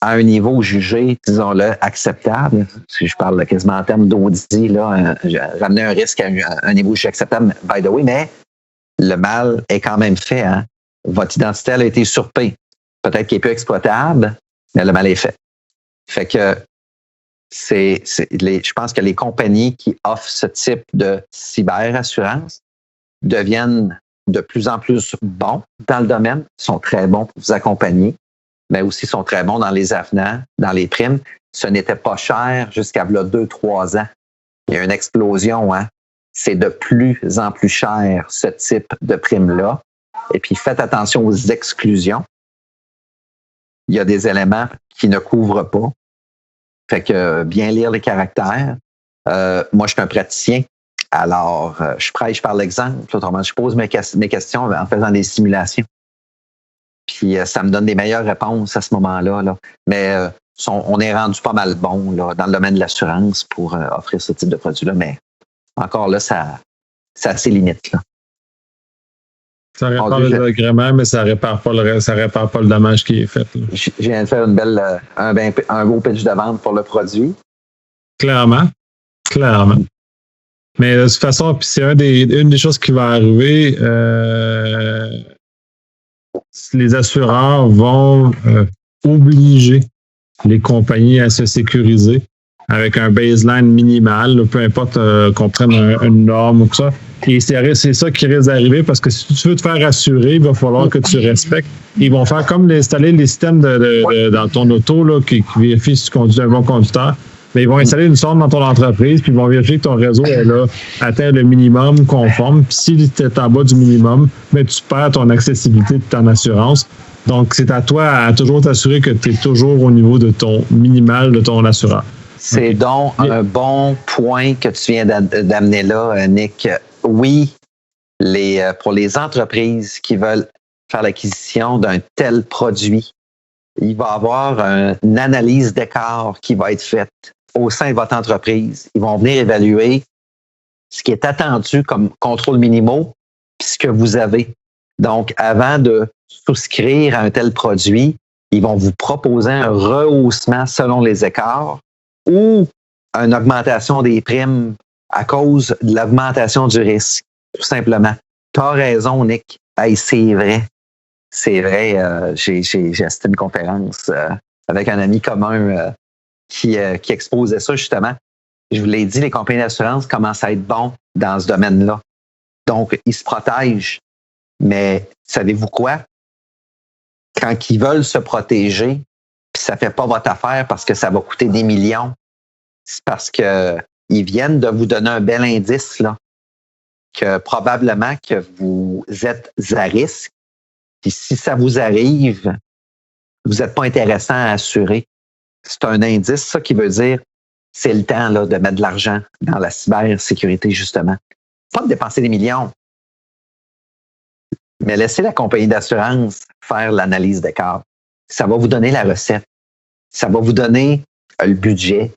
Speaker 2: à un niveau jugé, disons-le, acceptable. Si je parle quasiment en termes d'audit, là, ramener un risque à un niveau jugé acceptable, by the way, mais le mal est quand même fait. Hein? Votre identité, elle a été usurpée. Peut-être qu'elle est peu exploitable, mais le mal est fait. Fait que je pense que les compagnies qui offrent ce type de cyberassurance deviennent de plus en plus bons dans le domaine, sont très bons pour vous accompagner, mais aussi sont très bons dans les avenants, dans les primes. Ce n'était pas cher jusqu'à 2-3 ans. Il y a une explosion, hein? C'est de plus en plus cher, ce type de prime-là. Et puis, faites attention aux exclusions. Il y a des éléments qui ne couvrent pas. Fait que bien lire les caractères. Moi, je suis un praticien. Alors, je prêche par l'exemple. Autrement, je pose mes questions en faisant des simulations. Puis, ça me donne des meilleures réponses à ce moment-là. Là. Mais on est rendu pas mal bon là, dans le domaine de l'assurance pour offrir ce type de produit-là. Mais encore là, ça a ses limites. Là.
Speaker 1: Ça répare le désagrément, mais ça répare pas le dommage qui est fait. Là.
Speaker 2: Je viens de faire un beau pitch de vente pour le produit.
Speaker 1: Clairement. Mais de toute façon, c'est une des choses qui va arriver. Les assureurs vont obliger les compagnies à se sécuriser avec un baseline minimal, peu importe qu'on prenne une norme ou tout ça. Et c'est ça qui risque d'arriver parce que si tu veux te faire assurer, il va falloir que tu respectes. Ils vont faire comme installer les systèmes dans ton auto là, qui vérifient si tu conduis un bon conducteur. Mais ils vont installer une sonde dans ton entreprise, puis ils vont vérifier que ton réseau atteint le minimum conforme. Puis si tu es en bas du minimum, mais tu perds ton accessibilité de ton assurance. Donc, c'est à toi à toujours t'assurer que tu es toujours au niveau de ton minimal de ton assureur.
Speaker 2: C'est donc un bon point que tu viens d'amener là, Nick. Oui, pour les entreprises qui veulent faire l'acquisition d'un tel produit, il va y avoir une analyse d'écart qui va être faite au sein de votre entreprise. Ils vont venir évaluer ce qui est attendu comme contrôle minimaux puis ce que vous avez. Donc, avant de souscrire à un tel produit, ils vont vous proposer un rehaussement selon les écarts ou une augmentation des primes à cause de l'augmentation du risque, tout simplement. Tu as raison, Nick. Hey, c'est vrai. C'est vrai. J'ai assisté à une conférence avec un ami commun qui exposait ça, justement. Je vous l'ai dit, les compagnies d'assurance commencent à être bons dans ce domaine-là. Donc, ils se protègent. Mais savez-vous quoi? Quand ils veulent se protéger, puis ça ne fait pas votre affaire parce que ça va coûter des millions, c'est parce que ils viennent de vous donner un bel indice, là, que probablement que vous êtes à risque. Puis si ça vous arrive, vous n'êtes pas intéressant à assurer. C'est un indice, ça, qui veut dire c'est le temps là, de mettre de l'argent dans la cybersécurité, justement. Pas de dépenser des millions, mais laissez la compagnie d'assurance faire l'analyse des cas. Ça va vous donner la recette. Ça va vous donner le budget.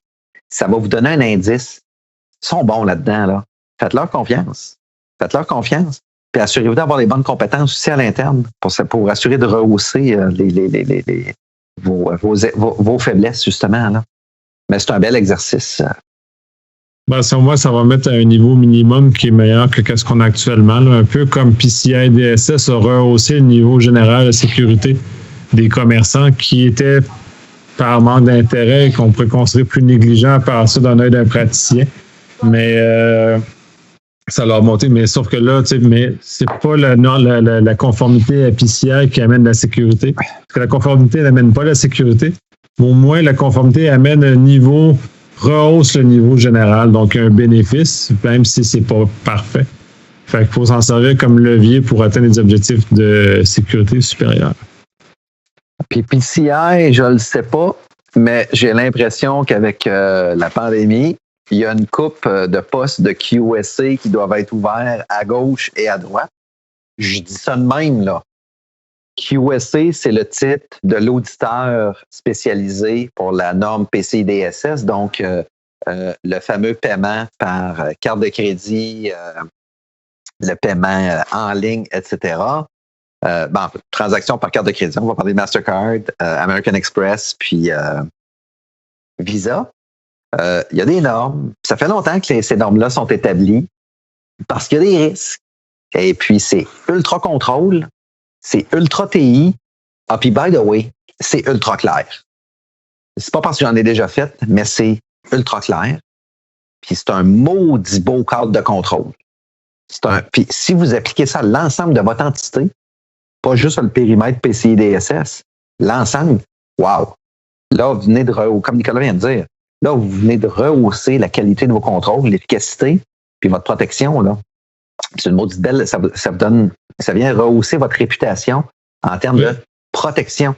Speaker 2: Ça va vous donner un indice. Ils sont bons là-dedans. Là. Faites-leur confiance. Faites-leur confiance. Puis assurez-vous d'avoir les bonnes compétences aussi à l'interne pour assurer de rehausser vos faiblesses, justement. Là. Mais c'est un bel exercice.
Speaker 1: Ben, selon moi, ça va mettre à un niveau minimum qui est meilleur que ce qu'on a actuellement. Là. Un peu comme PCI DSS a rehaussé le niveau général de sécurité des commerçants qui étaient par manque d'intérêt et qu'on pourrait considérer plus négligents par ça d'un œil d'un praticien. Mais ça leur a monté. Mais sauf que là, tu sais, mais c'est pas la conformité à PCI qui amène la sécurité. Parce que la conformité n'amène pas la sécurité. Au moins, la conformité amène un niveau, rehausse le niveau général, donc un bénéfice, même si c'est pas parfait. Fait qu'il faut s'en servir comme levier pour atteindre des objectifs de sécurité supérieure.
Speaker 2: Puis PCI, je le sais pas, mais j'ai l'impression qu'avec la pandémie, il y a une coupe de postes de QSA qui doivent être ouverts à gauche et à droite. Je dis ça de même, là. QSA, c'est le titre de l'auditeur spécialisé pour la norme PCI DSS, donc le fameux paiement par carte de crédit, le paiement en ligne, etc. Transaction par carte de crédit, on va parler de Mastercard, American Express, puis Visa. Il y a des normes. Ça fait longtemps que ces normes-là sont établies parce qu'il y a des risques. Et puis, c'est ultra contrôle, c'est ultra TI. Ah, puis, by the way, c'est ultra clair. C'est pas parce que j'en ai déjà fait, mais c'est ultra clair. Puis, c'est un maudit beau cadre de contrôle. Puis, si vous appliquez ça à l'ensemble de votre entité, pas juste sur le périmètre PCI DSS, l'ensemble, wow! Là, vous venez comme Nicolas vient de dire, là, vous venez de rehausser la qualité de vos contrôles, l'efficacité, puis votre protection, là. C'est une maudite belle, ça vient rehausser votre réputation en termes de protection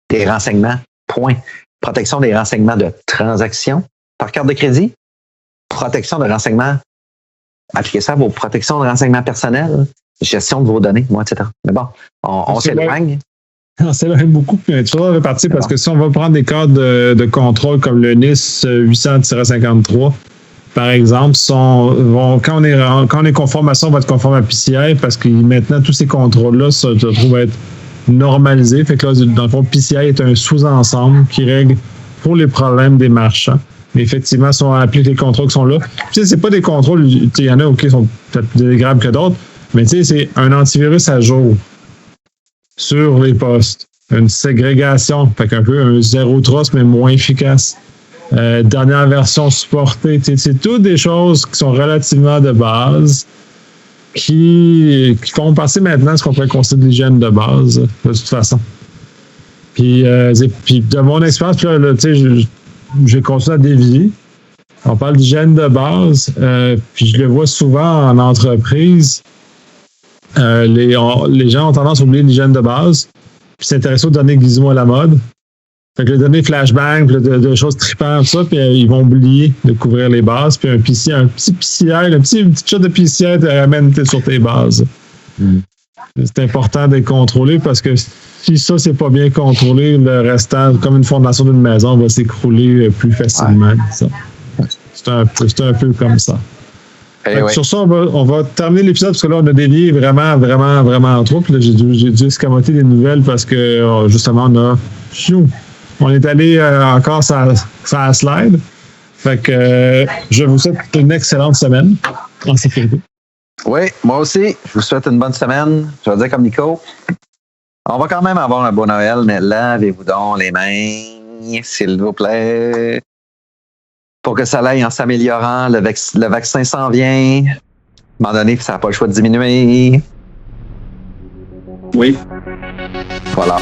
Speaker 2: des renseignements, point. Protection des renseignements de transactions par carte de crédit, protection de renseignements, appliquez ça à vos protections de renseignements personnels, gestion de vos données, etc. Mais bon, on s'éloigne.
Speaker 1: On s'éloigne beaucoup, puis tu vas repartir parce que si on va prendre des cadres de contrôle comme le NIS 800-53, par exemple, quand on est conforme à ça, on va être conforme à PCI parce que maintenant, tous ces contrôles-là se trouvent être normalisés. Fait que là, dans le fond, PCI est un sous-ensemble qui règle pour les problèmes des marchands. Mais effectivement, si on applique les contrôles qui sont là, tu sais, c'est pas des contrôles, il y en a qui sont peut-être plus désagréables que d'autres, mais tu sais, c'est un antivirus à jour sur les postes. Une ségrégation, fait qu'un peu un zéro trust, mais moins efficace. Dernière version supportée. C'est toutes des choses qui sont relativement de base qui font passer maintenant ce qu'on pourrait considérer l'hygiène de base, de toute façon. Puis de mon expérience, là, je continue à dévier. On parle d'hygiène de base, puis je le vois souvent en entreprise. Les gens ont tendance à oublier l'hygiène de base, puis s'intéresser aux données Gizmo à la mode. Fait que les données flashbang, de choses trippantes, ça, puis ils vont oublier de couvrir les bases, puis un petit PCI, un petit shot de PCI te ramène sur tes bases. C'est important de les contrôler parce que si ça, c'est pas bien contrôlé, le restant, comme une fondation d'une maison, va s'écrouler plus facilement. Ça. C'est un peu comme ça. Sur ça, on va terminer l'épisode parce que là, on a dévié vraiment, vraiment, vraiment trop. Puis là, j'ai dû escamoter des nouvelles parce que, justement, on est allé encore sur la slide. Fait que je vous souhaite une excellente semaine en sécurité.
Speaker 2: Oui, moi aussi. Je vous souhaite une bonne semaine. Je vais dire comme Nico. On va quand même avoir un bon Noël, mais lavez-vous donc les mains, s'il vous plaît. Pour que ça aille en s'améliorant, le vaccin s'en vient. À un moment donné, ça n'a pas le choix de diminuer.
Speaker 1: Oui.
Speaker 2: Voilà.